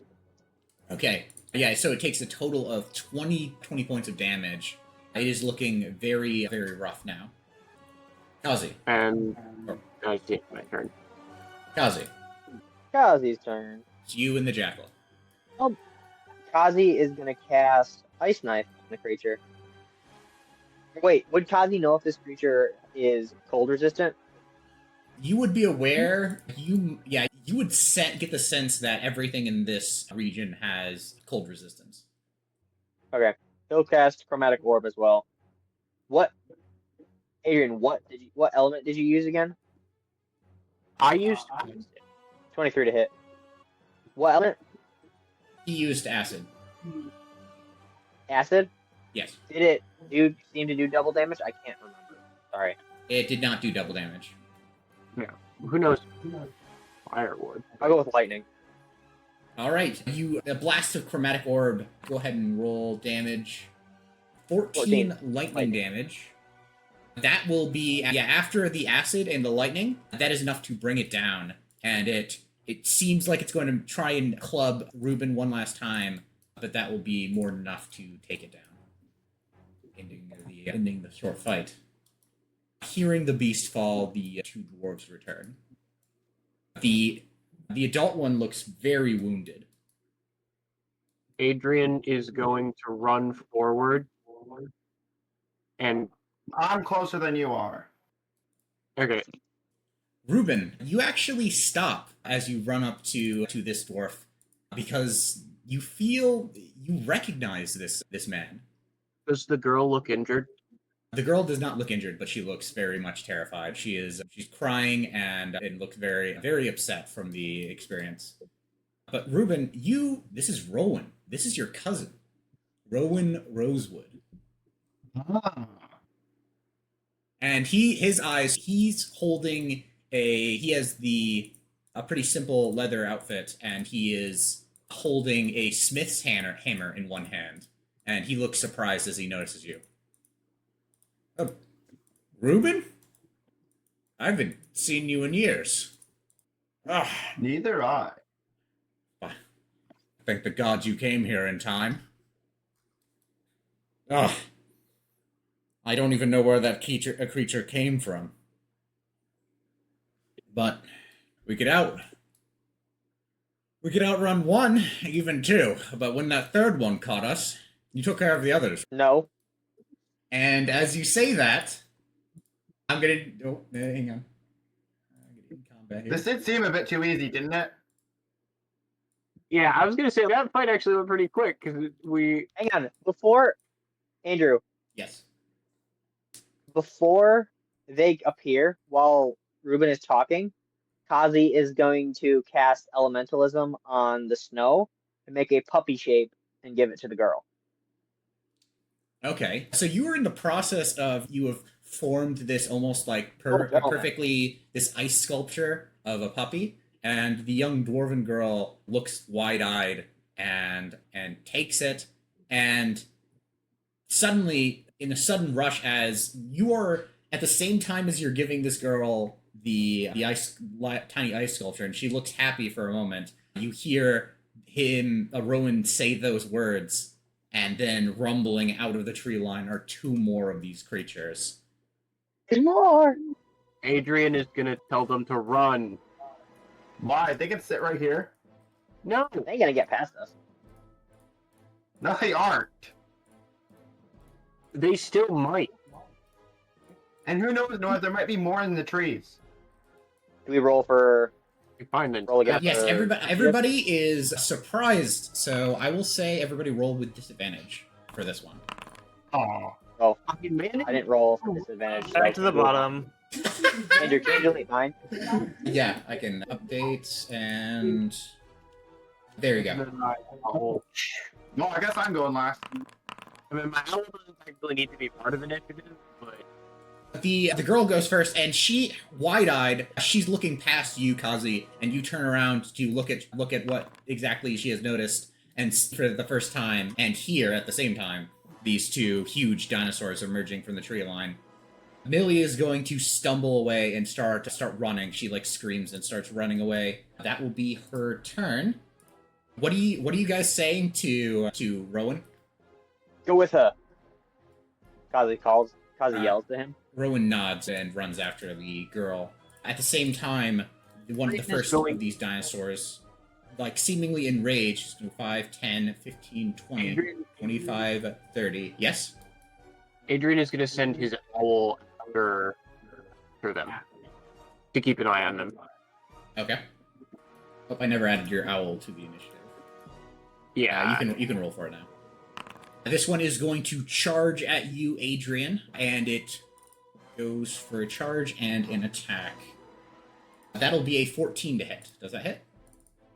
Speaker 1: Okay. Yeah, so it takes a total of 20 points of damage. It is looking very, very rough now. Kazi.
Speaker 3: And I take my turn.
Speaker 1: Kazi.
Speaker 2: Kazi's turn.
Speaker 1: It's you and the jackal.
Speaker 2: Kazi is going to cast Ice Knife on the creature. Wait, would Kazi know if this creature is cold resistant?
Speaker 1: You would be aware. You would get the sense that everything in this region has cold resistance.
Speaker 2: Okay. He'll cast Chromatic Orb as well. Adrien, what element did you use again?
Speaker 3: I used
Speaker 2: 23 to hit. What element?
Speaker 1: He used acid.
Speaker 2: Acid?
Speaker 1: Yes.
Speaker 2: Did it seem to do double damage? I can't remember. Sorry.
Speaker 1: It did not do double damage.
Speaker 3: Yeah. Who knows? Fire Ward.
Speaker 2: I'll go with lightning.
Speaker 1: All right. A blast of Chromatic Orb. Go ahead and roll damage. 14 lightning damage. That will be, after the acid and the lightning, that is enough to bring it down. And it seems like it's going to try and club Ruben one last time, but that will be more than enough to take it down. Ending the short fight. Hearing the beast fall, the 2 dwarves return. The adult one looks very wounded.
Speaker 3: Adrien is going to run forward. And
Speaker 4: I'm closer than you are.
Speaker 3: okay.
Speaker 1: Ruben, you actually stop as you run up to this dwarf because you recognize this man.
Speaker 3: Does the girl look injured?
Speaker 1: The girl does not look injured, but she looks very much terrified. She's crying and looks very, very upset from the experience. But Ruben, this is Rowan. This is your cousin, Rowan Rosewood.
Speaker 4: Ah.
Speaker 1: And he's holding he has a pretty simple leather outfit, and he is holding a smith's hammer in one hand, and he looks surprised as he notices you. Ruben? I haven't seen you in years.
Speaker 4: Neither I.
Speaker 1: Thank the gods you came here in time. I don't even know where that creature came from. But we could outrun one, even 2. But when that third one caught us, you took care of the others.
Speaker 2: No.
Speaker 1: And as you say that, I'm gonna... Oh, hang on. I'm gonna in combat here.
Speaker 4: This did seem a bit too easy, didn't it?
Speaker 3: Yeah, I was gonna say that fight actually went pretty quick because we.
Speaker 2: Hang on. Before, Andrew,
Speaker 1: Yes.
Speaker 2: before they appear while Ruben is talking, Kazi is going to cast Elementalism on the snow to make a puppy shape and give it to the girl.
Speaker 1: Okay, so you were in the process of you have formed this almost like perfectly this ice sculpture of a puppy, and the young dwarven girl looks wide-eyed and takes it, and suddenly, in a sudden rush, as you are at the same time as you're giving this girl the tiny ice sculpture, and she looks happy for a moment, you hear Rowan say those words, and then rumbling out of the tree line are two more of these creatures.
Speaker 2: There's more!
Speaker 3: Adrien is gonna tell them to run.
Speaker 4: Why? They can sit right here.
Speaker 3: No,
Speaker 2: They ain't gonna get past us.
Speaker 4: No, they aren't.
Speaker 3: they still might.
Speaker 4: And who knows, North? There might be more in the trees.
Speaker 2: Do we roll for
Speaker 3: Fine then.
Speaker 2: roll again?
Speaker 1: Yes,
Speaker 2: for-
Speaker 1: everybody is surprised, so I will say everybody roll with disadvantage for this one.
Speaker 4: Oh.
Speaker 3: Fucking man,
Speaker 2: I didn't roll for disadvantage.
Speaker 5: Back to the bottom.
Speaker 2: And you're casually fine.
Speaker 1: Yeah, I can update, and there you go.
Speaker 4: Well, I guess I'm going last.
Speaker 3: I mean, my owl doesn't technically need to be part of initiative, but
Speaker 1: The girl goes first, and she, wide-eyed, she's looking past you, Kazi, and you turn around to look at what exactly she has noticed, and for the first time, and hear at the same time, these two huge dinosaurs emerging from the tree line. Millie is going to stumble away and start running. She screams and starts running away. That will be her turn. What are you guys saying to Rowan?
Speaker 2: Go with her. Kazi yells to him.
Speaker 1: Rowan nods and runs after the girl. At the same time, one of the first of these dinosaurs, seemingly enraged, 5, 10, 15, 20, 25, 30. Yes?
Speaker 3: Adrien is going to send his owl after them to keep an eye on them.
Speaker 1: Okay. Hope I never added your owl to the initiative.
Speaker 3: Yeah,
Speaker 1: you can roll for it now. This one is going to charge at you, Adrien, and it goes for a charge and an attack. That'll be a 14 to hit. Does that hit?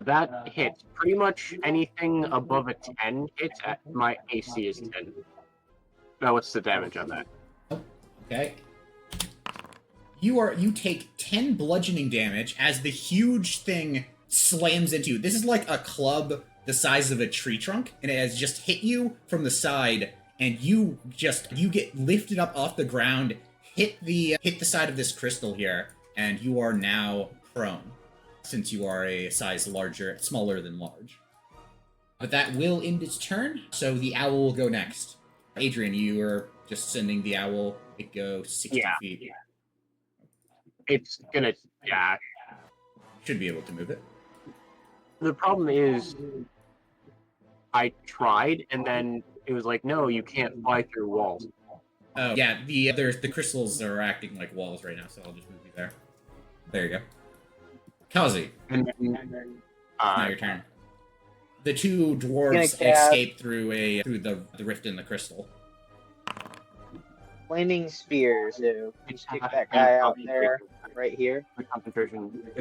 Speaker 3: that hits. Pretty much anything above a 10 hits. At my AC is 10. Now, what's the damage on that?
Speaker 1: Okay. You take 10 bludgeoning damage as the huge thing slams into you. This is like a club the size of a tree trunk, and it has just hit you from the side, and you get lifted up off the ground, hit the side of this crystal here, and you are now prone, since you are a size smaller than large. But that will end its turn, so the owl will go next. Adrien, you are just sending the owl. It goes 60 feet.
Speaker 3: Yeah. It's gonna dash.
Speaker 1: Should be able to move it.
Speaker 3: The problem is, I tried, and then it was like, no, you can't fly through walls.
Speaker 1: Oh, yeah, the crystals are acting like walls right now, so I'll just move you there. There you go. Kazi,
Speaker 3: And then,
Speaker 1: now your turn. The two dwarves
Speaker 2: Gonna cast-
Speaker 1: escape through the rift in the crystal.
Speaker 2: Flaming spear, so you stick that guy out there, right here.
Speaker 3: The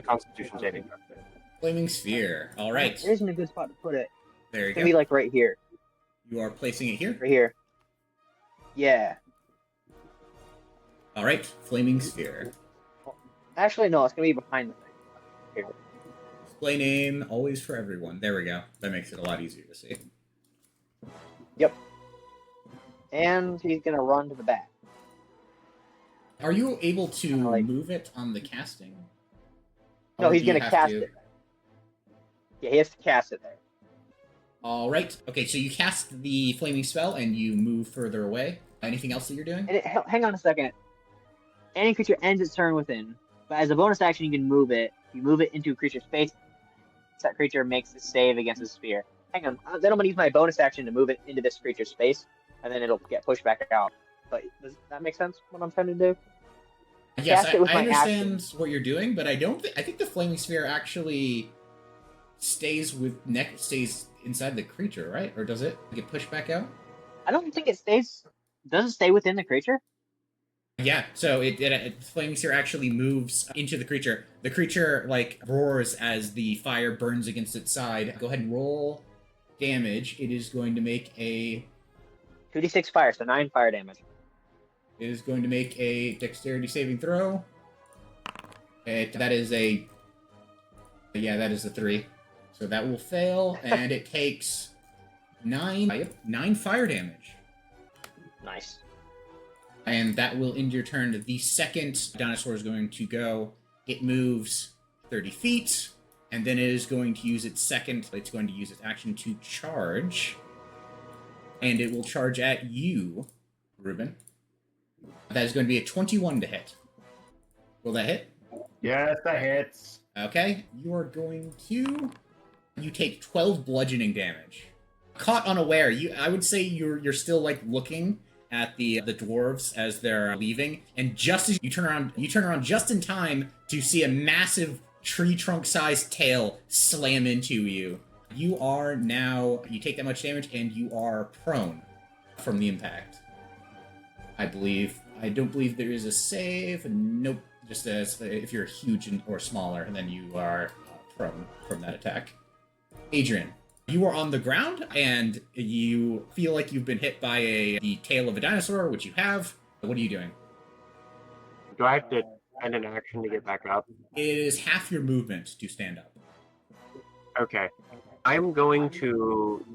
Speaker 3: Constitution saving throw.
Speaker 1: Flaming sphere. All right,
Speaker 2: There isn't a good spot to put it.
Speaker 1: there you
Speaker 2: It's gonna be
Speaker 1: go.
Speaker 2: right here.
Speaker 1: You are placing it here.
Speaker 2: Right here. Yeah.
Speaker 1: All right, flaming sphere.
Speaker 2: Actually, no, it's gonna be behind the thing. Here.
Speaker 1: Display name always for everyone. There we go. That makes it a lot easier to see.
Speaker 2: Yep. And he's gonna run to the back.
Speaker 1: Are you able to
Speaker 2: Kinda
Speaker 1: move it on the casting?
Speaker 2: No,
Speaker 1: Or
Speaker 2: he's
Speaker 1: do you
Speaker 2: gonna
Speaker 1: have
Speaker 2: cast
Speaker 1: to-
Speaker 2: it. Yeah, he has to cast it there.
Speaker 1: All right. Okay, so you cast the flaming spell and you move further away. Anything else that you're doing?
Speaker 2: And hang on a second. Any creature ends its turn within, but as a bonus action, you can move it. You move it into a creature's space. That creature makes a save against the sphere. Hang on. Then I'm gonna use my bonus action to move it into this creature's space, and then it'll get pushed back out. But does that make sense? What I'm trying to do?
Speaker 1: Yes,
Speaker 2: Cast it with
Speaker 1: I
Speaker 2: my
Speaker 1: understand
Speaker 2: action.
Speaker 1: what you're doing, but I don't. I think the flaming sphere actually stays inside the creature, right? Or does it get pushed back out?
Speaker 2: I don't think it stays. Does it stay within the creature?
Speaker 1: Yeah, so Flaming Sphere actually moves into the creature. The creature, like, roars as the fire burns against its side. Go ahead and roll damage. It is going to make a...
Speaker 2: 2d6 fire, so 9 fire damage.
Speaker 1: It is going to make a dexterity saving throw. That is a... Yeah, that is a 3. So that will fail, and it takes 9 fire damage.
Speaker 2: Nice.
Speaker 1: And that will end your turn. The second dinosaur is going to go. It moves 30 feet, and then it is going to use its action to charge. And it will charge at you, Ruben. That is going to be a 21 to hit. Will that hit?
Speaker 4: Yes, that hits.
Speaker 1: Okay. You are going to... You take 12 bludgeoning damage. Caught unaware. I would say you're still, like, looking at the dwarves as they're leaving, and just as you turn around just in time to see a massive tree trunk sized tail slam into you. You take that much damage, and you are prone from the impact. I don't believe there is a save. Nope. Just as if you're huge or smaller, then you are prone from that attack. Adrien. You are on the ground, and you feel like you've been hit by the tail of a dinosaur, which you have. What are you doing?
Speaker 3: Do I have to end an action to get back up?
Speaker 1: It is half your movement to stand up.
Speaker 3: Okay. I'm going to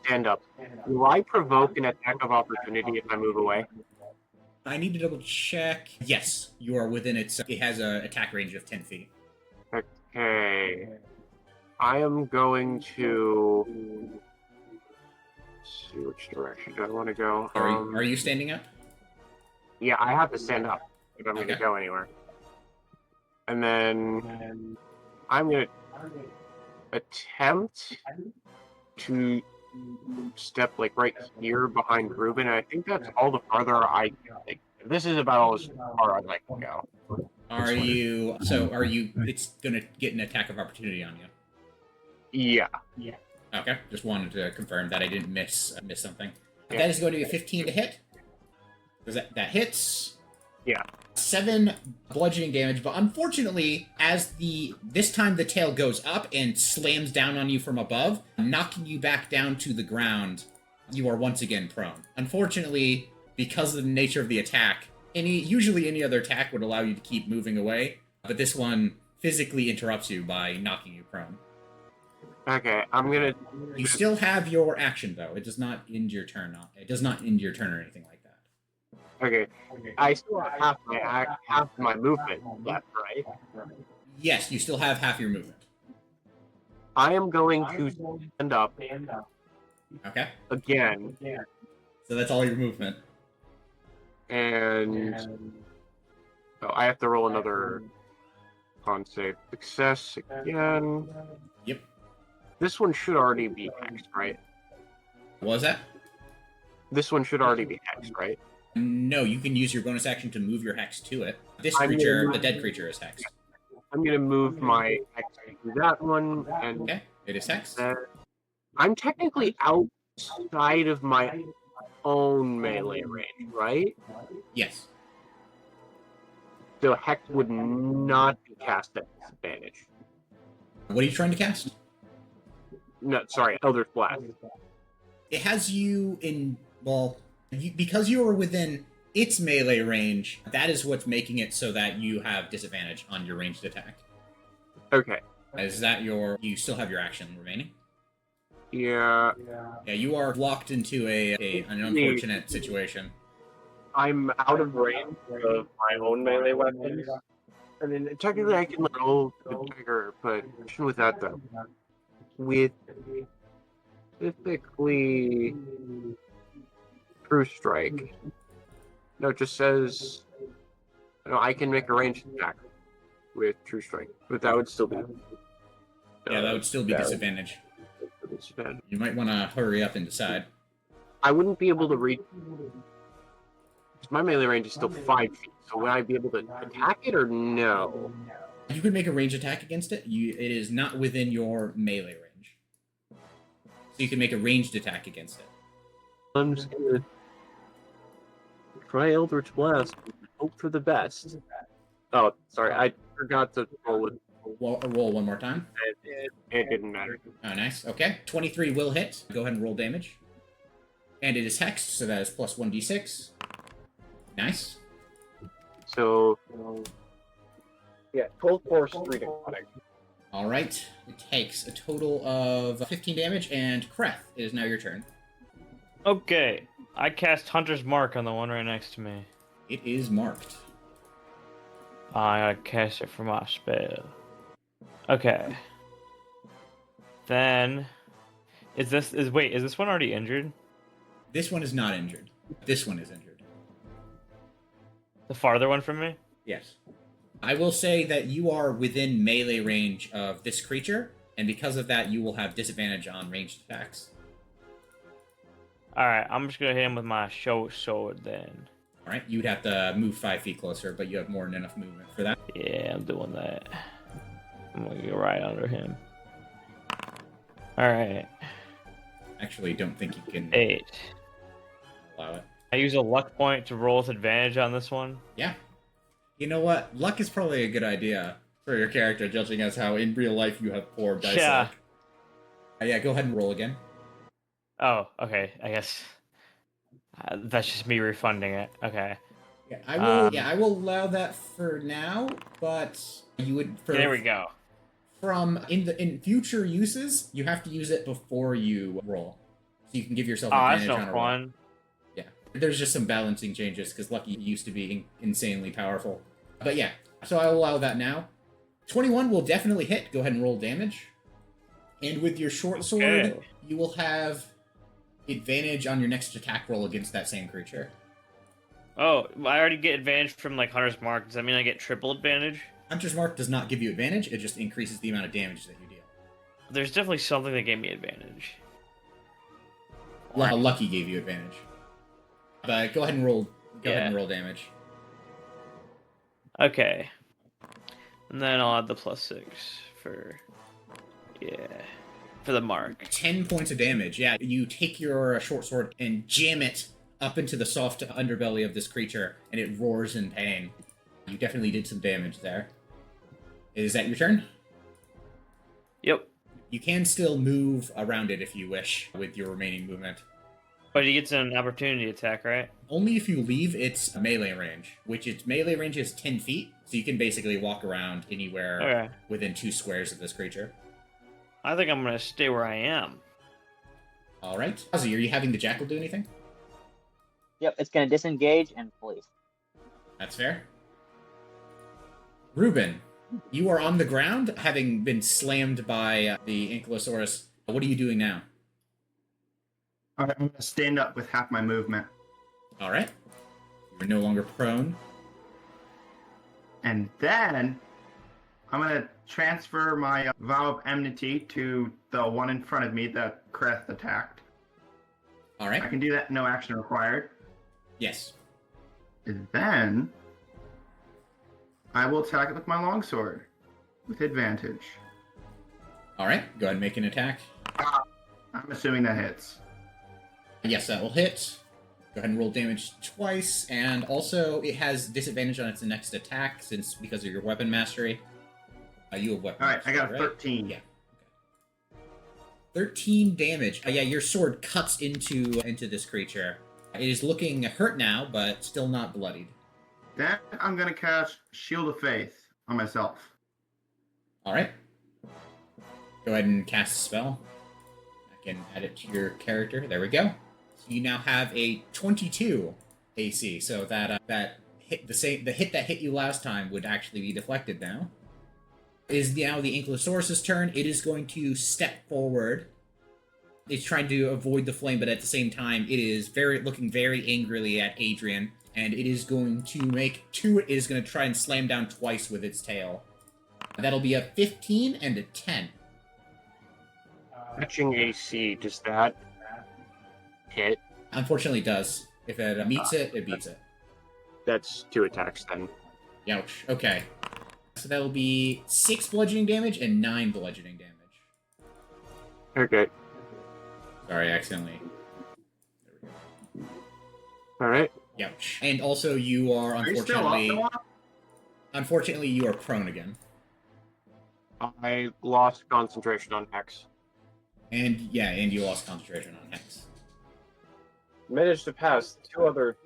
Speaker 3: stand up. Will I provoke an attack of opportunity if I move away?
Speaker 1: I need to double check. Yes, you are within it has an attack range of 10 feet.
Speaker 3: Okay. I am going to... Let's see which direction do I want to go.
Speaker 1: Are you standing up?
Speaker 3: Yeah, I have to stand up if I'm going to go anywhere. And then I'm going to attempt to step like right here behind Ruben. And I think that's all the farther I can. Like, this is about all as far I'd like to go. It's going to get an attack of opportunity on you. Yeah.
Speaker 1: Okay, just wanted to confirm that I didn't miss something.
Speaker 3: Yeah.
Speaker 1: That is going to be a 15 to hit. That hits.
Speaker 3: Yeah.
Speaker 1: 7 bludgeoning damage, but unfortunately, this time the tail goes up and slams down on you from above, knocking you back down to the ground. You are once again prone. Unfortunately, because of the nature of the attack, usually any other attack would allow you to keep moving away, but this one physically interrupts you by knocking you prone.
Speaker 3: Okay, I'm gonna...
Speaker 1: You still have your action, though. It does not end your turn. It does not end your turn or anything like that.
Speaker 3: Okay, I still have half my movement left, right?
Speaker 1: Yes, you still have half your movement.
Speaker 3: I am going to stand up.
Speaker 1: Okay.
Speaker 3: Again.
Speaker 1: So that's all your movement.
Speaker 3: And... Oh, I have to roll another con save. Success again.
Speaker 1: Yep.
Speaker 3: This one should already be hexed, right?
Speaker 1: What was that?
Speaker 3: This one should already be hexed, right?
Speaker 1: No, you can use your bonus action to move your hex to it. This creature, the dead creature, is hexed.
Speaker 3: I'm gonna move my hex to that one, and
Speaker 1: okay, it is hexed.
Speaker 3: I'm technically outside of my own melee range, right?
Speaker 1: Yes.
Speaker 3: So hex would not be cast at disadvantage.
Speaker 1: What are you trying to cast?
Speaker 3: No, sorry, Eldritch Blast.
Speaker 1: It has you in, because you are within its melee range, that is what's making it so that you have disadvantage on your ranged attack.
Speaker 3: Okay.
Speaker 1: Is that you still have your action remaining?
Speaker 3: Yeah.
Speaker 1: Yeah, you are locked into an unfortunate situation.
Speaker 3: I'm out of range of my own melee weapons. I mean, technically I can roll the trigger, but with that though. With specifically True Strike. No, it just says I can make a ranged attack with True Strike, but that would still be
Speaker 1: that would still be disadvantage. You might want to hurry up and decide.
Speaker 3: I wouldn't be able to reach. My melee range is still 5 feet, so would I be able to attack it or no?
Speaker 1: You could make a ranged attack against it. It is not within your melee range. So you can make a ranged attack against it.
Speaker 3: I'm just gonna try Eldritch Blast. hope for the best. Oh, sorry, I forgot to roll it.
Speaker 1: Roll one more time.
Speaker 3: It didn't matter.
Speaker 1: Oh, nice. Okay. 23 will hit. Go ahead and roll damage. And it is hexed, so that is plus 1d6. Nice.
Speaker 3: So, yeah, 12 force, 3 necrotic.
Speaker 1: All right. It takes a total of 15 damage, and Kreth, it is now your turn.
Speaker 5: Okay. I cast Hunter's Mark on the one right next to me.
Speaker 1: It is marked.
Speaker 5: I gotta cast it for my spell. Okay. Then is this one already injured?
Speaker 1: This one is not injured. This one is injured.
Speaker 5: The farther one from me?
Speaker 1: Yes. I will say that you are within melee range of this creature, and because of that, you will have disadvantage on ranged attacks.
Speaker 5: Alright, I'm just gonna hit him with my short sword then.
Speaker 1: All right, you'd have to move 5 feet closer, but you have more than enough movement for that.
Speaker 5: Yeah, I'm doing that. I'm gonna go right under him. Alright.
Speaker 1: Actually, don't think you can
Speaker 5: 8.
Speaker 1: allow it.
Speaker 5: I use a luck point to roll with advantage on this one.
Speaker 1: Yeah. You know what? Luck is probably a good idea for your character, judging as how in real life you have poor dice
Speaker 5: Yeah.
Speaker 1: luck. Yeah, go ahead and roll again.
Speaker 5: Oh, okay. I guess that's just me refunding it. Okay.
Speaker 1: Yeah, I will. I will allow that for now, but you would.
Speaker 5: There we go.
Speaker 1: In future uses, you have to use it before you roll, so you can give yourself
Speaker 5: Oh, that's
Speaker 1: advantage
Speaker 5: no
Speaker 1: on a roll.
Speaker 5: fun.
Speaker 1: Yeah, there's just some balancing changes because Lucky used to be insanely powerful. But yeah, so I'll allow that now. 21 will definitely hit. Go ahead and roll damage. And with your short sword,
Speaker 5: Okay.
Speaker 1: you will have advantage on your next attack roll against that same creature.
Speaker 5: Oh, I already get advantage from like Hunter's Mark. Does that mean I get triple advantage?
Speaker 1: Hunter's Mark does not give you advantage, it just increases the amount of damage that you deal.
Speaker 5: There's definitely something that gave me advantage.
Speaker 1: Lucky gave you advantage. But go ahead and roll. Go ahead and
Speaker 5: Yeah.
Speaker 1: roll damage.
Speaker 5: Okay. And then I'll add the +6 for the mark.
Speaker 1: 10 points of damage. Yeah, you take your short sword and jam it up into the soft underbelly of this creature, and it roars in pain. You definitely did some damage there. Is that your turn?
Speaker 5: Yep.
Speaker 1: You can still move around it if you wish with your remaining movement.
Speaker 5: But he gets an opportunity attack, right?
Speaker 1: Only if you leave its melee range, which its melee range is 10 feet, so you can basically walk around anywhere
Speaker 5: Okay.
Speaker 1: within 2 squares of this creature.
Speaker 5: I think I'm gonna stay where I am.
Speaker 1: Alright. Ozzy, are you having the jackal do anything?
Speaker 2: Yep, it's gonna disengage and flee.
Speaker 1: That's fair. Ruben, you are on the ground, having been slammed by the Ankylosaurus. What are you doing now?
Speaker 4: I'm going to stand up with half my movement.
Speaker 1: Alright. You're no longer prone.
Speaker 4: And then I'm going to transfer my Vow of Enmity to the one in front of me that Kreth attacked. I
Speaker 1: Alright.
Speaker 4: can do that, no action required.
Speaker 1: Yes.
Speaker 4: And then I will attack it with my longsword with advantage.
Speaker 1: Alright, go ahead and make an attack.
Speaker 4: I'm assuming that hits.
Speaker 1: Yes, that will hit. Go ahead and roll damage twice, and also it has disadvantage on its next attack because of your weapon mastery. You have weapon.
Speaker 4: All right, I got a
Speaker 1: mastery, right?
Speaker 4: 13.
Speaker 1: Yeah. Okay. 13 damage. Yeah, your sword cuts into this creature. It is looking hurt now, but still not bloodied.
Speaker 4: Then I'm going to cast Shield of Faith on myself.
Speaker 1: All right. Go ahead and cast a spell. I can add it to your character. There we go. So you now have a 22 AC. So that hit the hit that hit you last time would actually be deflected now. It is now the Ankylosaurus' turn. It is going to step forward. It's trying to avoid the flame, but at the same time, it is looking very angrily at Adrien, and it is going to make two. It is going to try and slam down twice with its tail. That'll be a 15 and a 10.
Speaker 3: Matching AC, does that hit?
Speaker 1: Unfortunately, it does. If it meets it, it beats it.
Speaker 3: That's 2 attacks then.
Speaker 1: Ouch. Okay. So that'll be 6 bludgeoning damage and 9 bludgeoning damage.
Speaker 3: Okay.
Speaker 1: Sorry, I accidentally. There we go.
Speaker 3: Alright.
Speaker 1: Ouch. And also, you are
Speaker 4: Are you still up,
Speaker 1: unfortunately,
Speaker 4: Noah?
Speaker 1: unfortunately, you are prone again.
Speaker 3: I lost concentration on Hex.
Speaker 1: And yeah, and you lost concentration on Hex.
Speaker 3: Managed to pass 2 other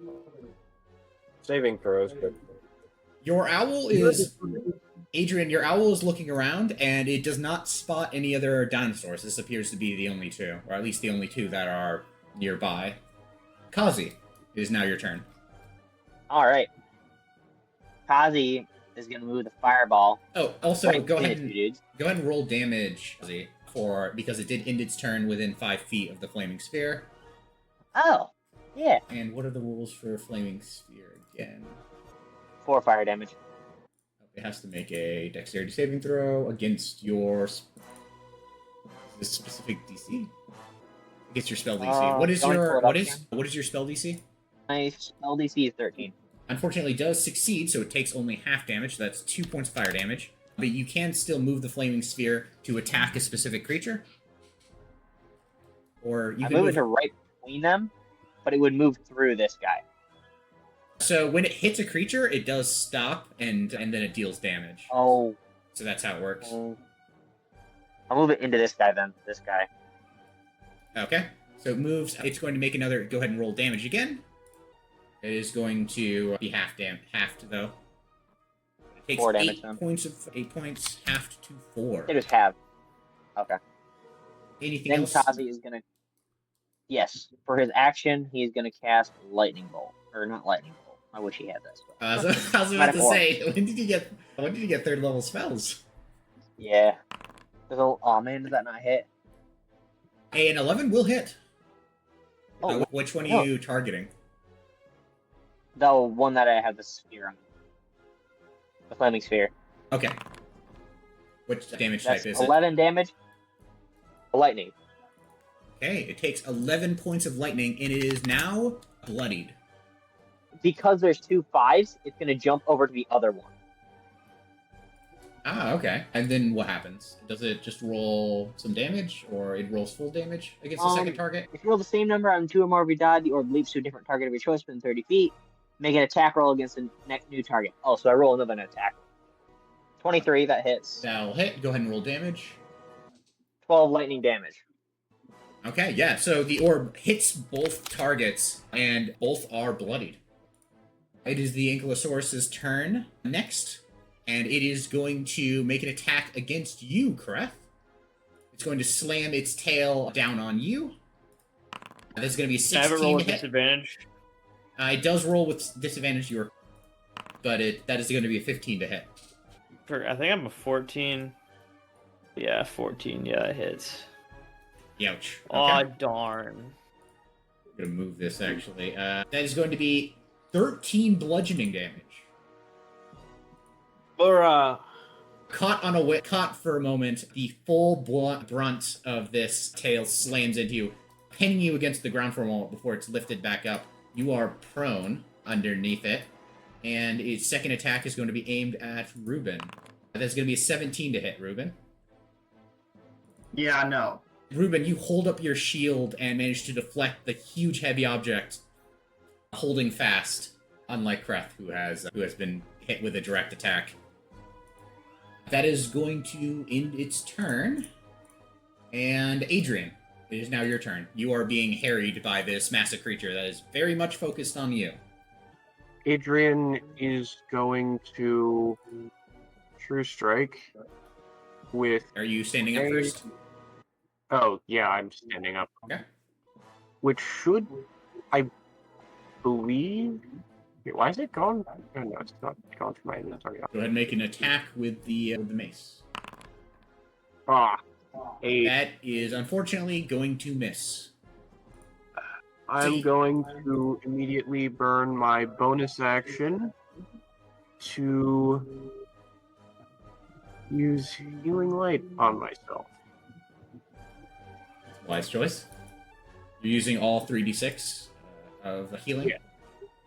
Speaker 3: saving throws, but
Speaker 1: Your owl is Adrien. Your owl is looking around, and it does not spot any other dinosaurs. This appears to be the only two, or at least the only two that are nearby. Kazi, it is now your turn.
Speaker 2: All right. Kazi is gonna move the fireball.
Speaker 1: Oh, also
Speaker 2: right
Speaker 1: go
Speaker 2: in
Speaker 1: ahead
Speaker 2: it,
Speaker 1: and
Speaker 2: dudes.
Speaker 1: roll damage, Kazi, because it did end its turn within 5 feet of the flaming sphere.
Speaker 2: Oh, yeah.
Speaker 1: And what are the rules for flaming sphere again?
Speaker 2: 4 fire damage.
Speaker 1: It has to make a dexterity saving throw against your this specific DC. Against your spell DC. What is
Speaker 2: don't
Speaker 1: your
Speaker 2: pull it up
Speaker 1: what is your spell DC?
Speaker 2: My spell DC is 13.
Speaker 1: Unfortunately, it does succeed, so it takes only half damage. So that's 2 points of fire damage. But you can still move the flaming sphere to attack a specific creature. Or you
Speaker 2: I
Speaker 1: can
Speaker 2: move it to right between them, but it would move through this guy.
Speaker 1: So when it hits a creature, it does stop, and then it deals damage.
Speaker 2: Oh.
Speaker 1: So that's how it works.
Speaker 2: I'll move it into this guy then. This guy.
Speaker 1: Okay. So it moves. It's going to make another. Go ahead and roll damage again. It is going to be halved though. It takes
Speaker 2: 4 damage
Speaker 1: 8
Speaker 2: then.
Speaker 1: points, halved to 4.
Speaker 2: It is halved. Okay.
Speaker 1: Anything
Speaker 2: Then
Speaker 1: else?
Speaker 2: Kazi is gonna. Yes, for his action, he's gonna cast lightning bolt, or not lightning bolt. I wish he had this. But...
Speaker 1: So I was about to
Speaker 2: Metaphor.
Speaker 1: say, when did you get 3rd level spells?
Speaker 2: Yeah. Oh man, does that not hit?
Speaker 1: An 11 will hit.
Speaker 2: Oh,
Speaker 1: Which one are you targeting?
Speaker 2: the one that I have the sphere on. The flaming sphere.
Speaker 1: Okay. Which damage
Speaker 2: That's
Speaker 1: type is it?
Speaker 2: 11 damage. Lightning.
Speaker 1: Okay, it takes 11 points of lightning, and it is now bloodied.
Speaker 2: Because there's 2 5s, it's gonna jump over to the other one.
Speaker 1: Ah, okay. And then what happens? Does it just roll some damage, or it rolls full damage against the second target?
Speaker 2: If you roll the same number on 2 or more of your die, the orb leaps to a different target of your choice within 30 feet. Make an attack roll against the next new target. Oh, so I roll another attack. 23, that hits.
Speaker 1: That'll hit. Go ahead and roll damage.
Speaker 2: 12 lightning damage.
Speaker 1: Okay, yeah, so the orb hits both targets, and both are bloodied. It is the Ankylosaurus's turn next, and it is going to make an attack against you, Kreth. It's going to slam its tail down on you. That's going to be a 16
Speaker 5: Can I have a roll
Speaker 1: to
Speaker 5: with
Speaker 1: hit.
Speaker 5: disadvantage?
Speaker 1: It does roll with disadvantage, but that is going to be a 15 to hit.
Speaker 5: I think I'm a 14. Yeah, 14. Yeah, it hits.
Speaker 1: Ouch. Okay.
Speaker 5: Aw, darn.
Speaker 1: I'm going to move this, actually. That is going to be 13 bludgeoning damage. Caught for a moment, the full brunt of this tail slams into you, pinning you against the ground for a moment before it's lifted back up. You are prone underneath it, and its second attack is going to be aimed at Ruben. That's going to be a 17 to hit, Ruben.
Speaker 4: Yeah, no.
Speaker 1: Ruben, you hold up your shield and manage to deflect the huge heavy object, holding fast, unlike Kreth, who has been hit with a direct attack. That is going to end its turn. And Adrien, it is now your turn. You are being harried by this massive creature that is very much focused on you.
Speaker 3: Adrien is going to True Strike with...
Speaker 1: Are you standing up first?
Speaker 3: Oh, yeah, I'm standing up.
Speaker 1: Okay.
Speaker 3: Which should, I believe... Wait, why is it gone? Oh, no, it's not gone from my inventory.
Speaker 1: Go ahead and make an attack with the mace.
Speaker 3: That
Speaker 1: is unfortunately going to miss.
Speaker 3: I'm going to immediately burn my bonus action to use Healing Light on myself.
Speaker 1: Wise choice. You're using all 3d6 of healing?
Speaker 3: Yeah.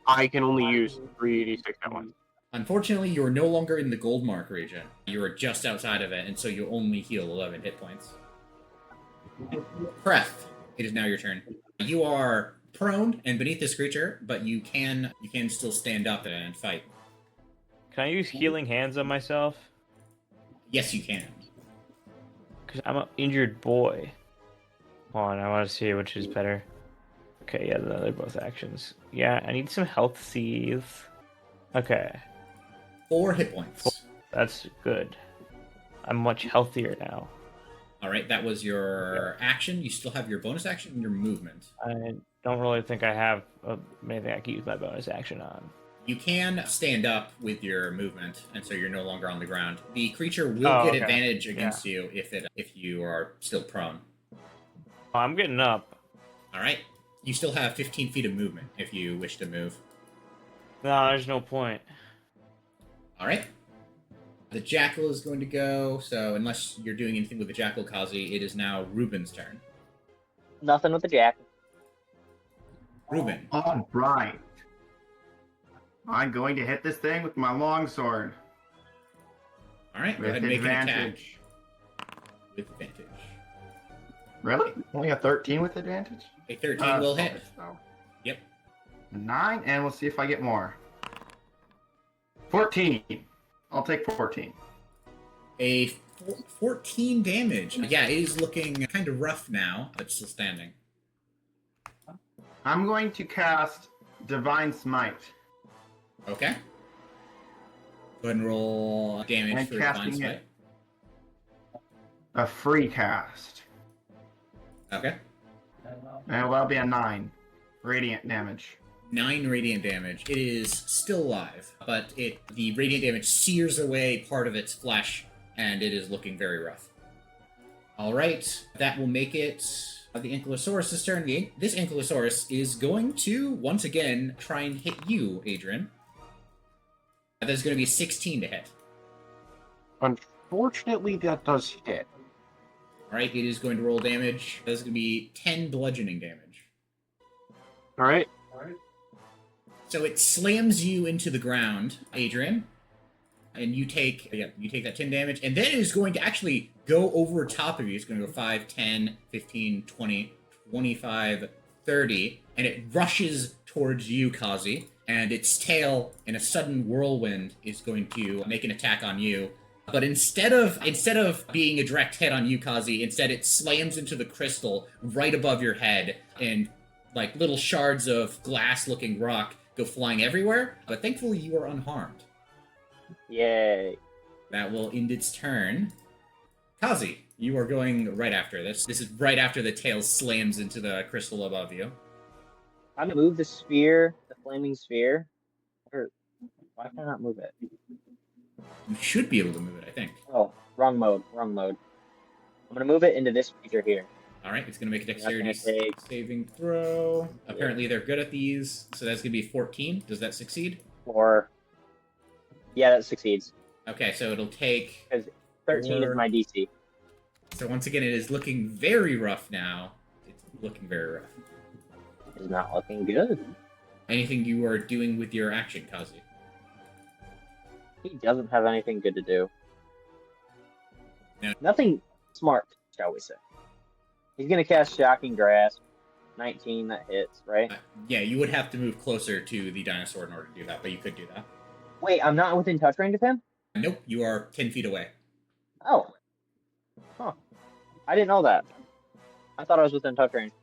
Speaker 3: I can only use 3d6 at once.
Speaker 1: Unfortunately, you're no longer in the gold mark region. You are just outside of it, and so you only heal 11 hit points. Kreth, it is now your turn. You are prone and beneath this creature, but you can still stand up and fight.
Speaker 5: Can I use healing hands on myself?
Speaker 1: Yes, you can.
Speaker 5: Because I'm an injured boy. Hold on, I want to see which is better. Okay, yeah, they're both actions. Yeah, I need some health seeds. Okay,
Speaker 1: 4 hit points.
Speaker 5: that's good. I'm much healthier now.
Speaker 1: All right, that was your action. You still have your bonus action and your movement.
Speaker 5: I don't really think I have anything I can use my bonus action on.
Speaker 1: You can stand up with your movement, and so you're no longer on the ground. The creature will
Speaker 5: Oh,
Speaker 1: get
Speaker 5: okay.
Speaker 1: advantage against you if you are still prone.
Speaker 5: Oh, I'm getting up.
Speaker 1: All right. You still have 15 feet of movement if you wish to move.
Speaker 5: No, there's no point.
Speaker 1: All right. The jackal is going to go. So unless you're doing anything with the jackal, Kazi, it is now Ruben's turn.
Speaker 2: Nothing with the jack.
Speaker 1: Ruben.
Speaker 4: All right. I'm going to hit this thing with my longsword.
Speaker 1: All right. Go
Speaker 4: With
Speaker 1: ahead and make an attack.
Speaker 4: advantage.
Speaker 1: With advantage.
Speaker 4: Really? Only a 13 with advantage?
Speaker 1: A 13 will hit.
Speaker 4: So.
Speaker 1: Yep.
Speaker 4: 9, and we'll see if I get more. 14. I'll take 14.
Speaker 1: A 14 damage. Yeah, it is looking kind of rough now, but still standing.
Speaker 4: I'm going to cast Divine Smite.
Speaker 1: Okay. Go ahead and roll damage
Speaker 4: And
Speaker 1: for Divine
Speaker 4: casting
Speaker 1: Smite.
Speaker 4: it. A free cast.
Speaker 1: Okay.
Speaker 4: And that'll be a 9. Radiant damage.
Speaker 1: 9 radiant damage. It is still alive, but the radiant damage sears away part of its flesh, and it is looking very rough. All right, that will make it the Ankylosaurus' turn. This Ankylosaurus is going to once again try and hit you, Adrien. That's going to be 16 to hit.
Speaker 3: Unfortunately, that does hit.
Speaker 1: All right, it is going to roll damage. That's going to be 10 bludgeoning damage.
Speaker 3: All right.
Speaker 1: So it slams you into the ground, Adrien, and you take that 10 damage, and then it is going to actually go over top of you. It's going to go 5, 10, 15, 20, 25, 30, and it rushes towards you, Kazi, and its tail, in a sudden whirlwind, is going to make an attack on you. But instead of being a direct hit on you, Kazi, instead it slams into the crystal right above your head, and like little shards of glass-looking rock go flying everywhere, but thankfully you are unharmed.
Speaker 2: Yay.
Speaker 1: That will end its turn. Kazi, you are going right after this. This is right after the tail slams into the crystal above you.
Speaker 2: I'm gonna move the sphere, the flaming sphere. Or why can I not move it?
Speaker 1: You should be able to move it, I think.
Speaker 2: Oh, wrong mode. I'm gonna move it into this creature here.
Speaker 1: All right, it's going to make a
Speaker 2: That's gonna
Speaker 1: dexterity
Speaker 2: take-
Speaker 1: saving throw. Apparently they're good at these, so that's going to be 14. Does that succeed?
Speaker 2: Or yeah, that succeeds.
Speaker 1: Okay, so it'll take...
Speaker 2: 13 is my DC.
Speaker 1: So once again, it is looking very rough now. It's looking very rough.
Speaker 2: It's not looking good.
Speaker 1: Anything you are doing with your action, Kazi?
Speaker 2: He doesn't have anything good to do.
Speaker 1: No.
Speaker 2: Nothing smart, shall we say. He's gonna cast Shocking Grasp. 19, that hits, right?
Speaker 1: Yeah, you would have to move closer to the dinosaur in order to do that, but you could do that.
Speaker 2: Wait, I'm not within touch range of him?
Speaker 1: Nope, you are 10 feet away.
Speaker 2: Oh. Huh. I didn't know that. I thought I was within touch range.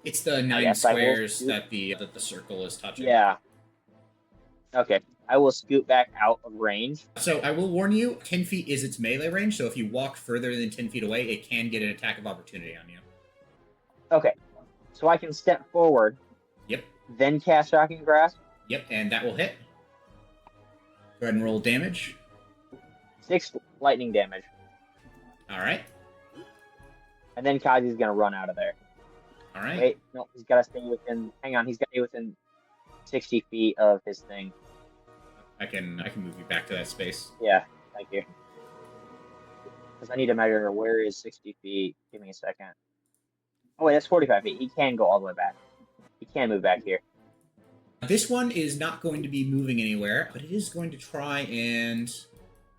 Speaker 1: It's the 9
Speaker 2: guess I will
Speaker 1: squares
Speaker 2: scoot.
Speaker 1: that the circle is touching.
Speaker 2: Yeah. Okay. I will scoot back out of range.
Speaker 1: So I will warn you, 10 feet is its melee range, so if you walk further than 10 feet away, it can get an attack of opportunity on you.
Speaker 2: Okay. So I can step forward.
Speaker 1: Yep.
Speaker 2: Then cast Shocking Grasp.
Speaker 1: Yep, and that will hit. Go ahead and roll damage.
Speaker 2: 6 lightning damage.
Speaker 1: Alright.
Speaker 2: And then Kazi's gonna run out of there.
Speaker 1: Alright.
Speaker 2: Wait, no, he's gotta stay within. Hang on, he's gotta stay within 60 feet of his thing.
Speaker 1: I can move you back to that space.
Speaker 2: Yeah, thank you. Because I need to measure where is 60 feet. Give me a second. Oh wait, that's 45 feet. He can go all the way back. He can move back here.
Speaker 1: This one is not going to be moving anywhere, but it is going to try and...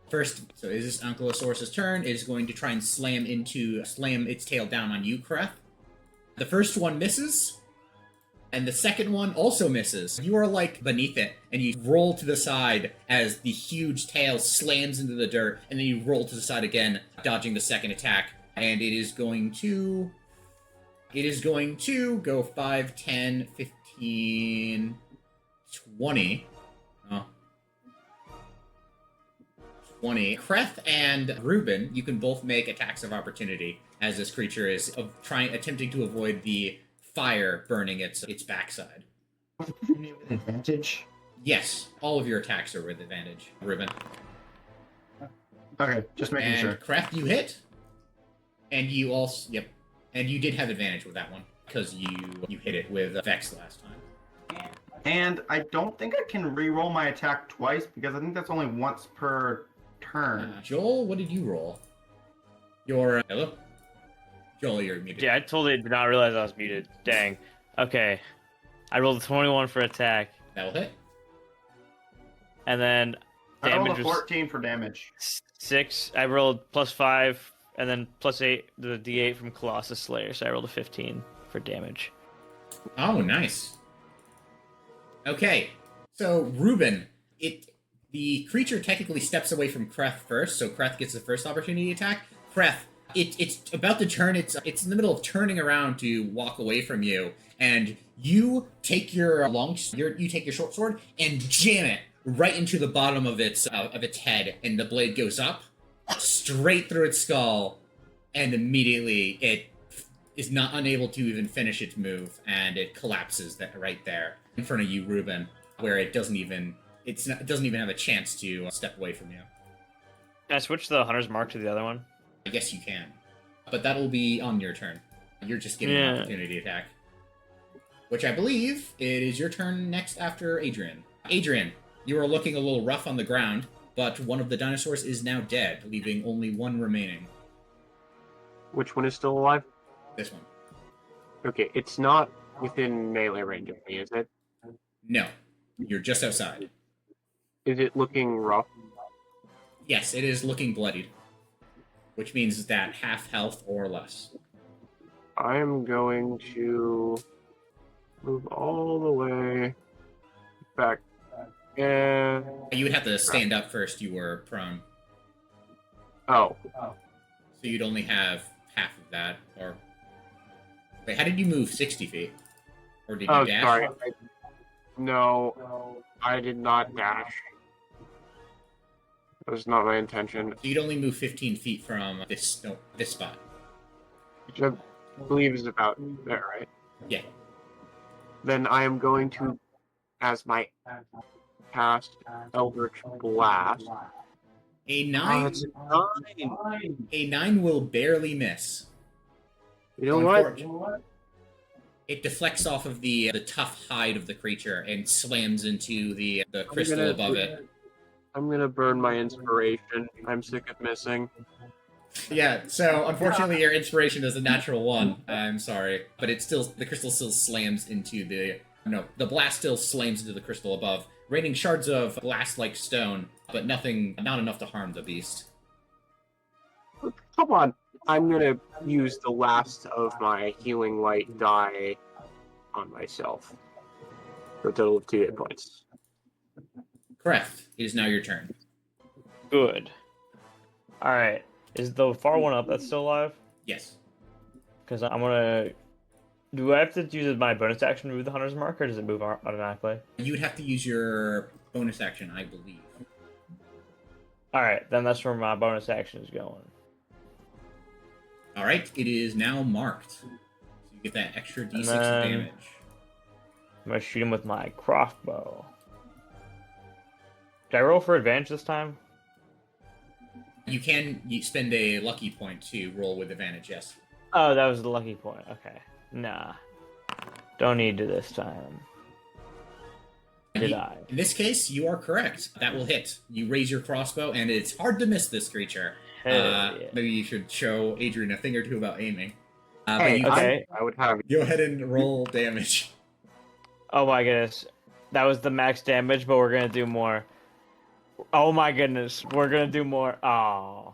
Speaker 1: First, so is this Ankylosaurus' turn? It is going to try and slam its tail down on you, Kreth. The first one misses, And the second one also misses. You are like beneath it, and you roll to the side as the huge tail slams into the dirt, and then you roll to the side again, dodging the second attack. And it is going to go 5, 10, 15, 20. Oh. 20. Kreth and Ruben, you can both make attacks of opportunity as this creature is attempting to avoid the fire burning its backside.
Speaker 4: With advantage.
Speaker 1: Yes, all of your attacks are with advantage, Ruben.
Speaker 4: Okay, just making
Speaker 1: And
Speaker 4: sure.
Speaker 1: Kreth, you hit. And you also, yep. And you did have advantage with that one because you hit it with Vex last time.
Speaker 4: And I don't think I can re-roll my attack twice because I think that's only once per turn.
Speaker 1: Joel, what did you roll? Your hello, Joel, you're muted.
Speaker 5: Yeah, I totally did not realize I was muted. Dang. Okay. I rolled a 21 for attack,
Speaker 1: That will hit.
Speaker 5: and then
Speaker 4: I rolled
Speaker 5: damage
Speaker 4: a
Speaker 5: was
Speaker 4: 14 for damage.
Speaker 5: 6. I rolled +5, and then +8, the D8 from Colossus Slayer, so I rolled a 15 for damage.
Speaker 1: Oh, nice. Okay, so Ruben, the creature technically steps away from Kreth first, so Kreth gets the first opportunity attack. Kreth, it's about to turn. It's in the middle of turning around to walk away from you, and you take your short sword and jam it right into the bottom of its head, and the blade goes up straight through its skull, and immediately it is not unable to even finish its move, and it collapses right there in front of you, Ruben, where it doesn't even have a chance to step away from you.
Speaker 5: Can I switch the Hunter's Mark to the other one?
Speaker 1: I guess you can, but that'll be on your turn. You're just getting an opportunity attack, which I believe it is your turn next after Adrien. Adrien, you are looking a little rough on the ground, but one of the dinosaurs is now dead, leaving only one remaining.
Speaker 3: Which one is still alive?
Speaker 1: This one.
Speaker 3: Okay, it's not within melee range of me, is it?
Speaker 1: No, you're just outside.
Speaker 3: Is it looking rough?
Speaker 1: Yes, it is looking bloodied, which means that half health or less.
Speaker 3: I am going to move all the way back. And
Speaker 1: You would have to stand up first. You were prone,
Speaker 3: oh,
Speaker 1: so you'd only have half of that. Or wait, how did you move 60 feet? Or did you dash?
Speaker 3: sorry. No, I did not dash. That was not my intention.
Speaker 1: So you'd only move 15 feet from this spot.
Speaker 3: Which I believe is about there, right?
Speaker 1: Yeah.
Speaker 3: Then I am going to, as my cast Eldritch Blast.
Speaker 1: A
Speaker 3: Oh,
Speaker 1: 9.
Speaker 3: that's a 9.
Speaker 1: A 9 will barely miss.
Speaker 3: You know what?
Speaker 1: Unfortunately, it deflects off of the tough hide of the creature and slams into the crystal above it.
Speaker 3: I'm gonna burn my inspiration. I'm sick of missing.
Speaker 1: Yeah, so unfortunately your inspiration is a natural 1. I'm sorry. But the crystal still slams into the blast still slams into the crystal above, raining shards of blast-like stone, but not enough to harm the beast.
Speaker 3: Come on. I'm gonna use the last of my healing light die on myself. For a total of 2 hit points.
Speaker 1: Kreth, it is now your turn.
Speaker 5: Good. Alright. Is the far one up that's still alive?
Speaker 1: Yes.
Speaker 5: Because I'm gonna... Do I have to use my bonus action to move the Hunter's Mark, or does it move automatically?
Speaker 1: You would have to use your bonus action, I believe.
Speaker 5: Alright, then that's where my bonus action is going.
Speaker 1: Alright, it is now marked. So you get that extra d6 of damage.
Speaker 5: I'm gonna shoot him with my crossbow. Did I roll for advantage this time?
Speaker 1: You spend a lucky point to roll with advantage, yes.
Speaker 5: Oh, that was the lucky point. Okay. Nah. Don't need to this time. Did I?
Speaker 1: In this case, you are correct. That will hit. You raise your crossbow, and it's hard to miss this creature.
Speaker 5: Yeah.
Speaker 1: Maybe you should show Adrien a thing or two about aiming.
Speaker 3: Hey,
Speaker 5: okay.
Speaker 3: I would have.
Speaker 1: Go ahead and roll damage.
Speaker 5: Oh my goodness. That was the max damage, but we're gonna do more. Oh my goodness. We're gonna do more. Oh.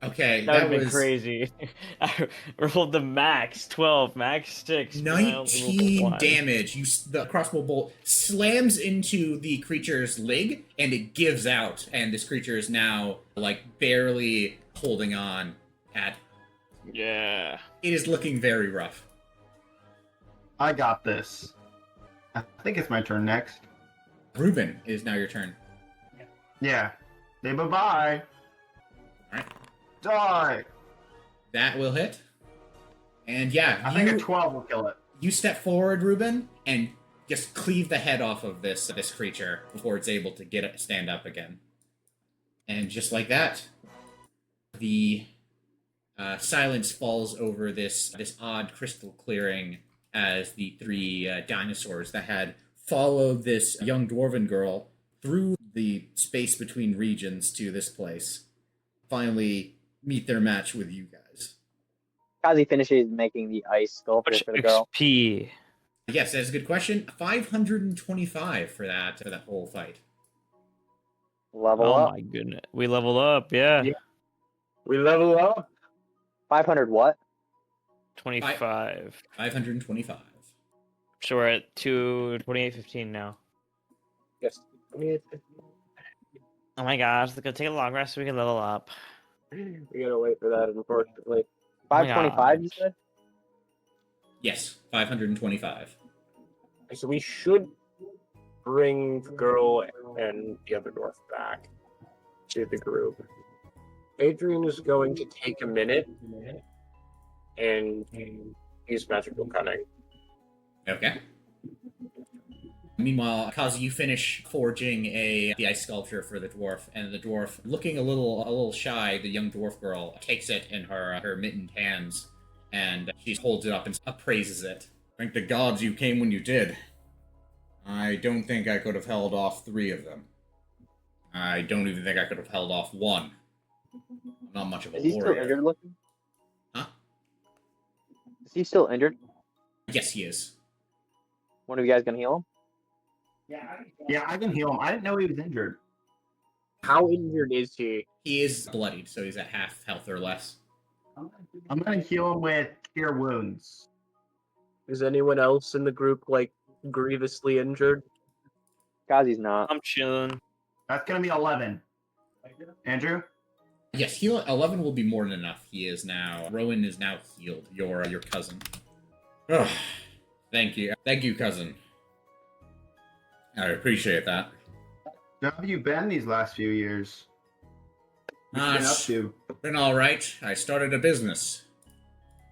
Speaker 1: Okay,
Speaker 5: That would
Speaker 1: that
Speaker 5: have been
Speaker 1: was
Speaker 5: crazy. I rolled the max 12, max 6. But I only rolled
Speaker 1: 19
Speaker 5: 1.
Speaker 1: damage. The crossbow bolt slams into the creature's leg, and it gives out. And this creature is now like barely holding on. At
Speaker 5: Yeah.
Speaker 1: it is looking very rough.
Speaker 4: I got this. I think it's my turn next.
Speaker 1: Ruben, it is now your turn.
Speaker 4: Yeah. Say bye-bye.
Speaker 1: All right,
Speaker 4: Die.
Speaker 1: that will hit. And yeah,
Speaker 4: I think a 12 will kill it.
Speaker 1: you step forward, Ruben, and just cleave the head off of this creature before it's able to stand up again. And just like that, the silence falls over this odd crystal clearing as the three dinosaurs that had followed this young dwarven girl through the space between regions to this place finally meet their match with you guys.
Speaker 2: Kazi finishes making the ice sculpture
Speaker 5: Which
Speaker 2: for the girl.
Speaker 5: XP?
Speaker 1: Yes, that's a good question. 525 for that whole fight.
Speaker 2: Level
Speaker 5: Oh
Speaker 2: up.
Speaker 5: my goodness. We leveled up, yeah.
Speaker 3: Yeah. We level up.
Speaker 2: 500 what?
Speaker 5: 25.
Speaker 1: 525.
Speaker 5: So we're at 2815 now.
Speaker 3: Yes.
Speaker 5: Oh my gosh, it's gonna take a long rest so we can level up.
Speaker 3: We gotta wait for that, unfortunately.
Speaker 5: Oh my
Speaker 2: 525, you
Speaker 5: gosh.
Speaker 2: said?
Speaker 1: Yes, 525.
Speaker 3: So we should bring the girl and the other dwarf back to the group. Adrien is going to take a minute and use magical cunning.
Speaker 1: Okay. Meanwhile, Kazi, you finish forging the ice sculpture for the dwarf, and the dwarf, looking a little shy, the young dwarf girl takes it in her mittened hands, and she holds it up and appraises it. Thank the gods you came when you did. I don't think I could have held off 3 of them. I don't even think I could have held off 1. I'm not much of a
Speaker 2: Is he still
Speaker 1: warrior.
Speaker 2: injured looking?
Speaker 1: Huh?
Speaker 2: Is he still injured?
Speaker 1: Yes, he is.
Speaker 2: One of you guys gonna heal him?
Speaker 4: Yeah, I can heal him. I didn't know he was injured.
Speaker 3: How injured is he?
Speaker 1: He is bloodied, so he's at half health or less.
Speaker 4: I'm gonna heal him with Cure Wounds.
Speaker 3: Is anyone else in the group, like, grievously injured?
Speaker 2: Kazi's not.
Speaker 5: I'm chilling.
Speaker 4: That's gonna be 11. Andrew?
Speaker 1: Yes, 11 will be more than enough. Rowan is now healed. Your cousin. Ugh. Thank you, cousin. I appreciate that.
Speaker 4: How have you been these last few years? What you been up to?
Speaker 1: Been all right. I started a business.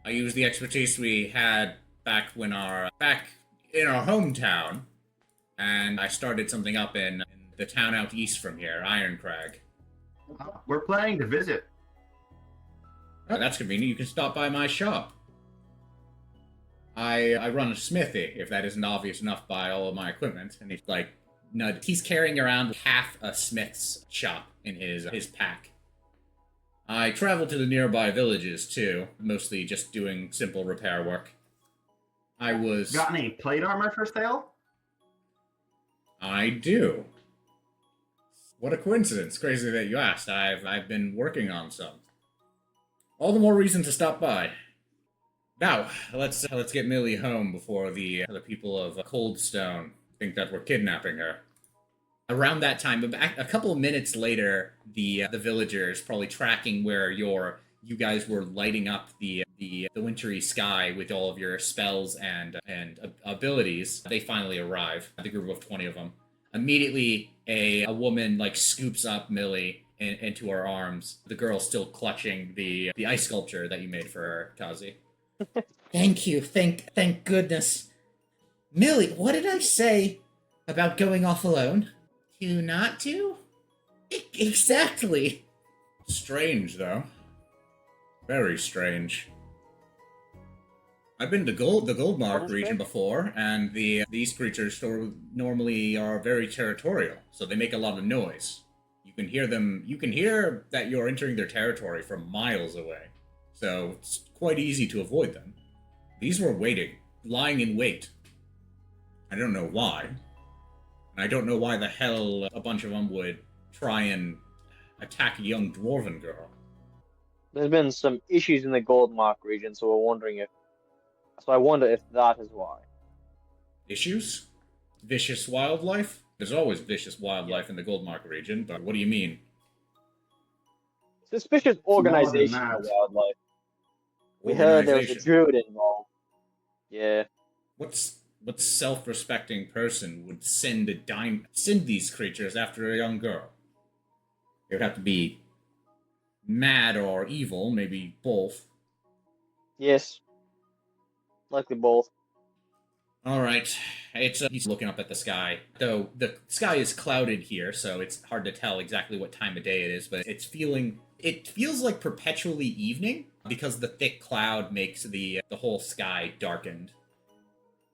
Speaker 1: I used the expertise we had back in our hometown, and I started something up in the town out east from here, Ironcrag.
Speaker 4: We're planning to visit.
Speaker 1: Oh, that's convenient. You can stop by my shop. I run a smithy, if that isn't obvious enough by all of my equipment. And he's carrying around half a smith's shop in his pack. I travel to the nearby villages, too, mostly just doing simple repair work.
Speaker 4: Got any plate armor for sale?
Speaker 1: I do. What a coincidence. Crazy that you asked. I've been working on some. All the more reason to stop by. Now, let's get Millie home before the people of Coldstone think that we're kidnapping her. Around that time, a couple of minutes later, the villagers, probably tracking where you guys were lighting up the wintry sky with all of your spells and abilities, they finally arrive. The group of 20 of them. Immediately, a woman scoops up Millie into her arms. The girl still clutching the ice sculpture that you made for her, Kazi. Thank you. Thank goodness. Millie, what did I say about going off alone? To not to? Exactly. Strange, though. Very strange. I've been to the Goldmark region before, and these creatures normally are very territorial, so they make a lot of noise. You can hear them. You can hear that you're entering their territory from miles away, so it's quite easy to avoid them. These were lying in wait. I don't know why, and I don't know why the hell a bunch of them would try and attack a young dwarven girl.
Speaker 2: There's been some issues in the gold mark region, so we're wondering if. So I wonder if that is why.
Speaker 1: Issues? Vicious wildlife? There's always vicious wildlife in the Goldmark region, but what do you mean?
Speaker 2: Suspicious organization
Speaker 4: that.
Speaker 2: of wildlife. We heard there was a
Speaker 1: Organization.
Speaker 2: druid involved. Yeah.
Speaker 1: What self-respecting person would send these creatures after a young girl? It would have to be mad or evil, maybe both.
Speaker 2: Yes. Likely both.
Speaker 1: All right, he's looking up at the sky. Though the sky is clouded here, so it's hard to tell exactly what time of day it is. But it feels like perpetually evening because the thick cloud makes the whole sky darkened.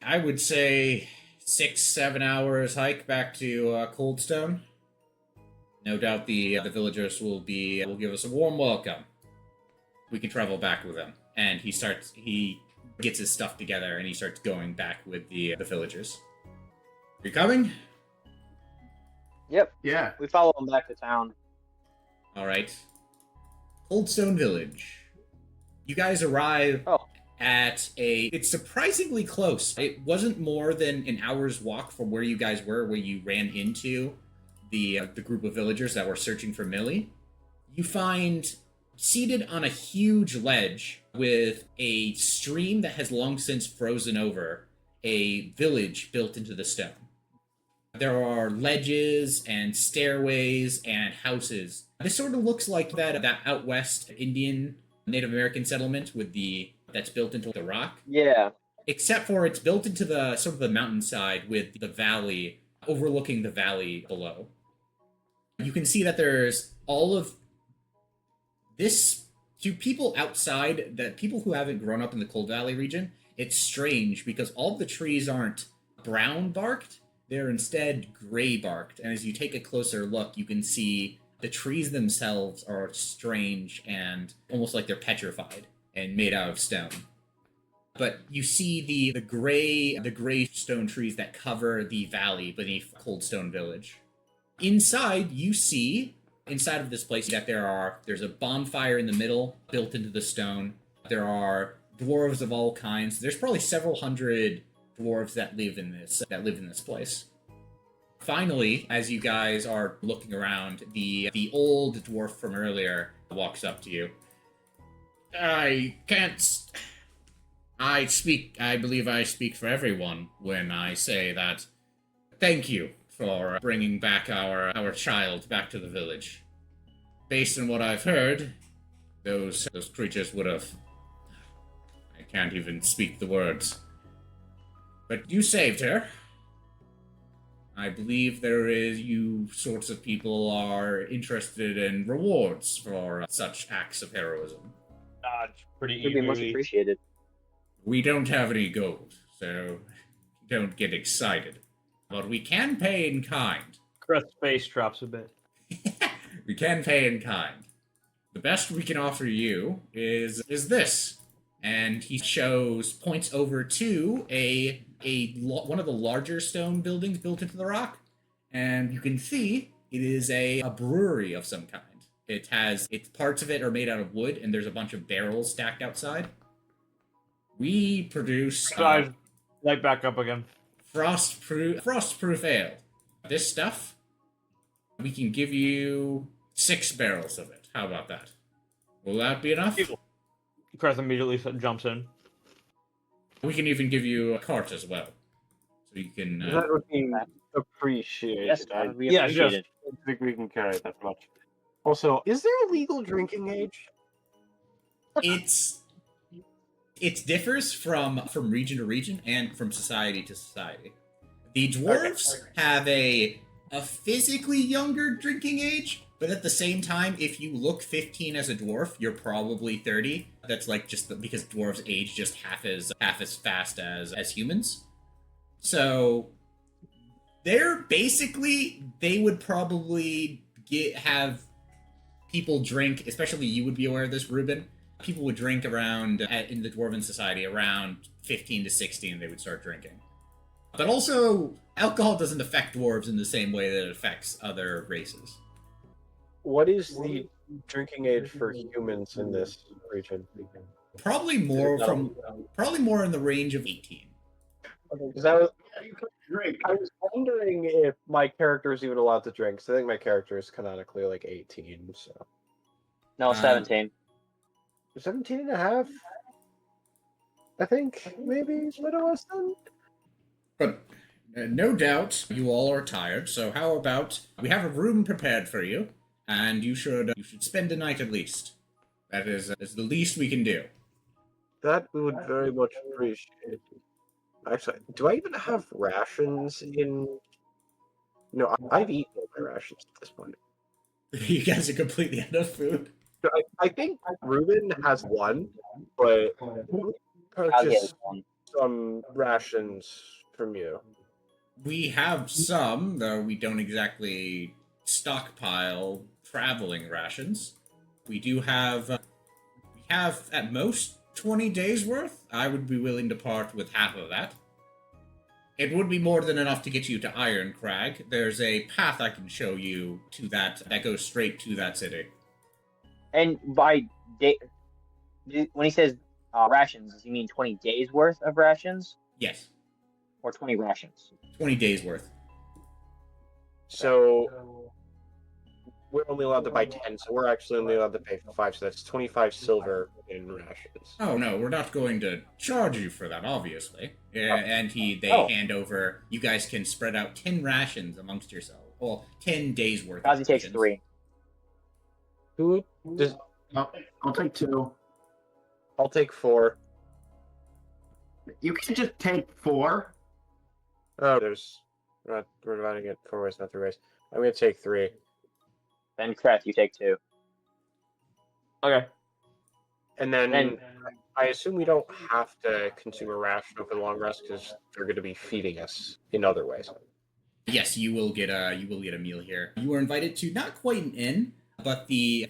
Speaker 1: I would say 6-7 hours hike back to Coldstone. No doubt the villagers will give us a warm welcome. We can travel back with them. And he gets his stuff together and he starts going back with the villagers. You coming?
Speaker 2: Yep.
Speaker 4: Yeah.
Speaker 2: We follow him back to town.
Speaker 1: All right. Coldstone Village. You guys arrive at it's surprisingly close. It wasn't more than an hour's walk from where you guys were, where you ran into the group of villagers that were searching for Millie. You find seated on a huge ledge with a stream that has long since frozen over, a village built into the stone. There are ledges and stairways and houses. This sort of looks like that out west Indian Native American settlement that's built into the rock.
Speaker 2: Yeah.
Speaker 1: Except for it's built into the sort of the mountainside with the valley overlooking the valley below. You can see that there's all of this. To people outside, that people who haven't grown up in the Cold Valley region, it's strange because all the trees aren't brown barked, they're instead gray barked. And as you take a closer look, you can see the trees themselves are strange and almost like they're petrified and made out of stone. But you see the gray stone trees that cover the valley beneath Coldstone Village. Inside of this place that there's a bonfire in the middle built into the stone. There are dwarves of all kinds. There's probably several hundred dwarves that live in this place. Finally, as you guys are looking around, the old dwarf from earlier walks up to you. I believe I speak for everyone when I say that thank you for bringing back our child back to the village. Based on what I've heard, those creatures would have... I can't even speak the words. But you saved her. I believe you sorts of people are interested in rewards for such acts of heroism.
Speaker 5: It's pretty
Speaker 2: Would be much
Speaker 5: eagerly.
Speaker 2: appreciated.
Speaker 1: We don't have any gold, so don't get excited. But we can pay in kind.
Speaker 5: Kreth's face drops a bit.
Speaker 1: We can pay in kind. The best we can offer you is this. And he points over to one of the larger stone buildings built into the rock. And you can see it is a brewery of some kind. Parts of it are made out of wood, and there's a bunch of barrels stacked outside. We produce
Speaker 5: Light back up again.
Speaker 1: frostproof ale. This stuff, we can give you 6 barrels of it. How about that? Will that be enough?
Speaker 5: Kreth immediately jumps in.
Speaker 1: We can even give you a cart as well. So you can...
Speaker 3: That would be appreciated.
Speaker 2: Yes, that would be
Speaker 5: Yeah,
Speaker 2: appreciated.
Speaker 3: I don't think we can carry that much. Also, is there a legal drinking age?
Speaker 1: It differs from region to region and from society to society. The dwarves have a physically younger drinking age, but at the same time, if you look 15 as a dwarf, you're probably 30. That's because dwarves age just half as fast as humans. So they would probably have people drink, especially you would be aware of this, Ruben. People would drink around, in the dwarven society, around 15 to 16, they would start drinking. But also, alcohol doesn't affect dwarves in the same way that it affects other races.
Speaker 3: What is the drinking age for humans in this region?
Speaker 1: Probably more in the range of 18.
Speaker 3: Because I was wondering if my character is even allowed to drink. So I think my character is canonically like 18. So
Speaker 2: No, 17.
Speaker 3: 17 and a half. I think maybe it's a little less than.
Speaker 1: But no doubt you all are tired, so how about we have a room prepared for you, and you should spend a night at least. That is the least we can do.
Speaker 3: That we would very much appreciate. Actually, do I even have rations in? No, I've eaten all my rations at this point.
Speaker 1: You guys are completely out of food.
Speaker 3: So I think Ruben has one, but
Speaker 2: I'll get
Speaker 3: purchase
Speaker 2: one.
Speaker 3: some rations from you.
Speaker 1: We have some, though we don't exactly stockpile traveling rations. We do have we have at most 20 days worth. I would be willing to part with half of that. It would be more than enough to get you to Iron Crag. There's a path I can show you to that goes straight to that city.
Speaker 2: And by day, when he says rations, does he mean 20 days worth of rations
Speaker 1: Yes,
Speaker 2: or 20 rations?
Speaker 1: 20 days worth.
Speaker 3: So we're only allowed to buy 10, so we're actually only allowed to pay for 5, so that's 25 silver in rations.
Speaker 1: Oh no, we're not going to charge you for that, obviously. Yeah, and they hand over. You guys can spread out 10 rations amongst yourselves. Well, 10 days worth.
Speaker 2: Kazi takes
Speaker 1: rations.
Speaker 2: 3.
Speaker 3: Who does?
Speaker 4: I'll take 2.
Speaker 3: I'll take 4.
Speaker 4: You can just take 4.
Speaker 3: Oh, we're dividing it 4 ways, not 3 ways. I'm gonna take 3.
Speaker 2: Then Kreth, you take 2.
Speaker 3: Okay. And then
Speaker 2: Then
Speaker 3: I assume we don't have to consume a ration over the long rest because they're going to be feeding us in other ways.
Speaker 1: Yes, you will get a meal here. You were invited to not quite an inn, but the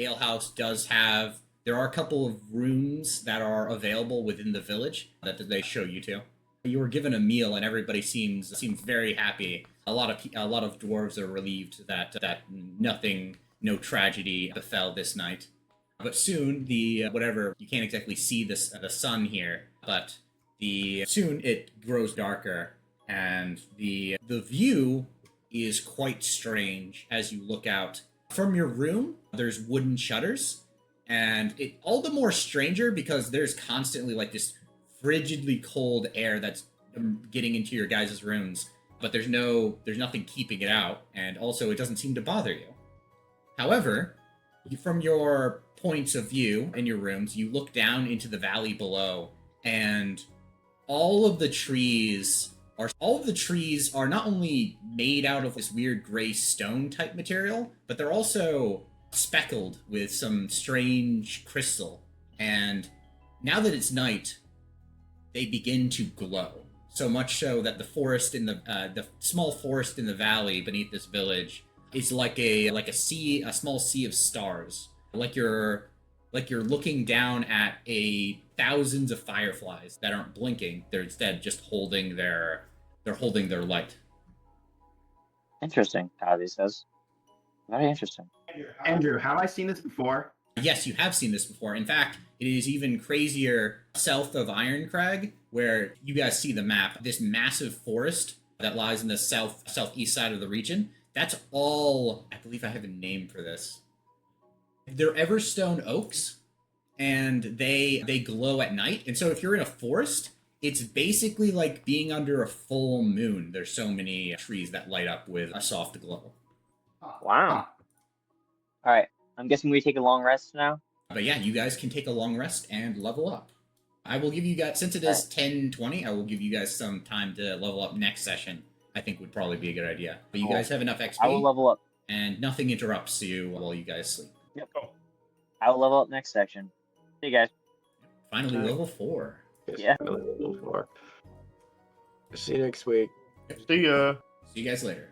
Speaker 1: ale house does have. There are a couple of rooms that are available within the village that they show you to. You were given a meal, and everybody seems very happy. A lot of dwarves are relieved that no tragedy befell this night. But soon whatever, you can't exactly see the sun here, but soon it grows darker, and the view is quite strange as you look out from your room. There's wooden shutters, and it all the more stranger because there's constantly like this frigidly cold air that's getting into your guys' rooms, but there's nothing keeping it out, and also it doesn't seem to bother you. However, from your points of view in your rooms, you look down into the valley below, and all of the trees are not only made out of this weird gray stone type material, but they're also speckled with some strange crystal. And now that it's night, they begin to glow. So much so that the forest in the small forest in the valley beneath this village is like a small sea of stars. Like you're looking down at thousands of fireflies that aren't blinking. They're instead just holding their light.
Speaker 2: interesting, Kazi says. Very interesting.
Speaker 4: Andrew, have I seen this before?
Speaker 1: Yes, you have seen this before. In fact, it is even crazier south of Iron Crag, where you guys see the map. This massive forest that lies in the southeast side of the region. That's all. I believe I have a name for this. They're Everstone oaks, and they glow at night. And so if you're in a forest, it's basically like being under a full moon. There's so many trees that light up with a soft glow.
Speaker 2: Wow. All right. I'm guessing we take a long rest now.
Speaker 1: But yeah, you guys can take a long rest and level up. I will give you guys, since it is 10:20, I will give you guys some time to level up next session. I think would probably be a good idea. But you guys have enough XP.
Speaker 2: I will level up.
Speaker 1: And nothing interrupts you while you guys sleep.
Speaker 2: Yep. I will level up next section. See you guys.
Speaker 1: Finally, level 4.
Speaker 2: Yeah.
Speaker 3: Level 4. See you next week.
Speaker 4: See ya.
Speaker 1: See you guys later.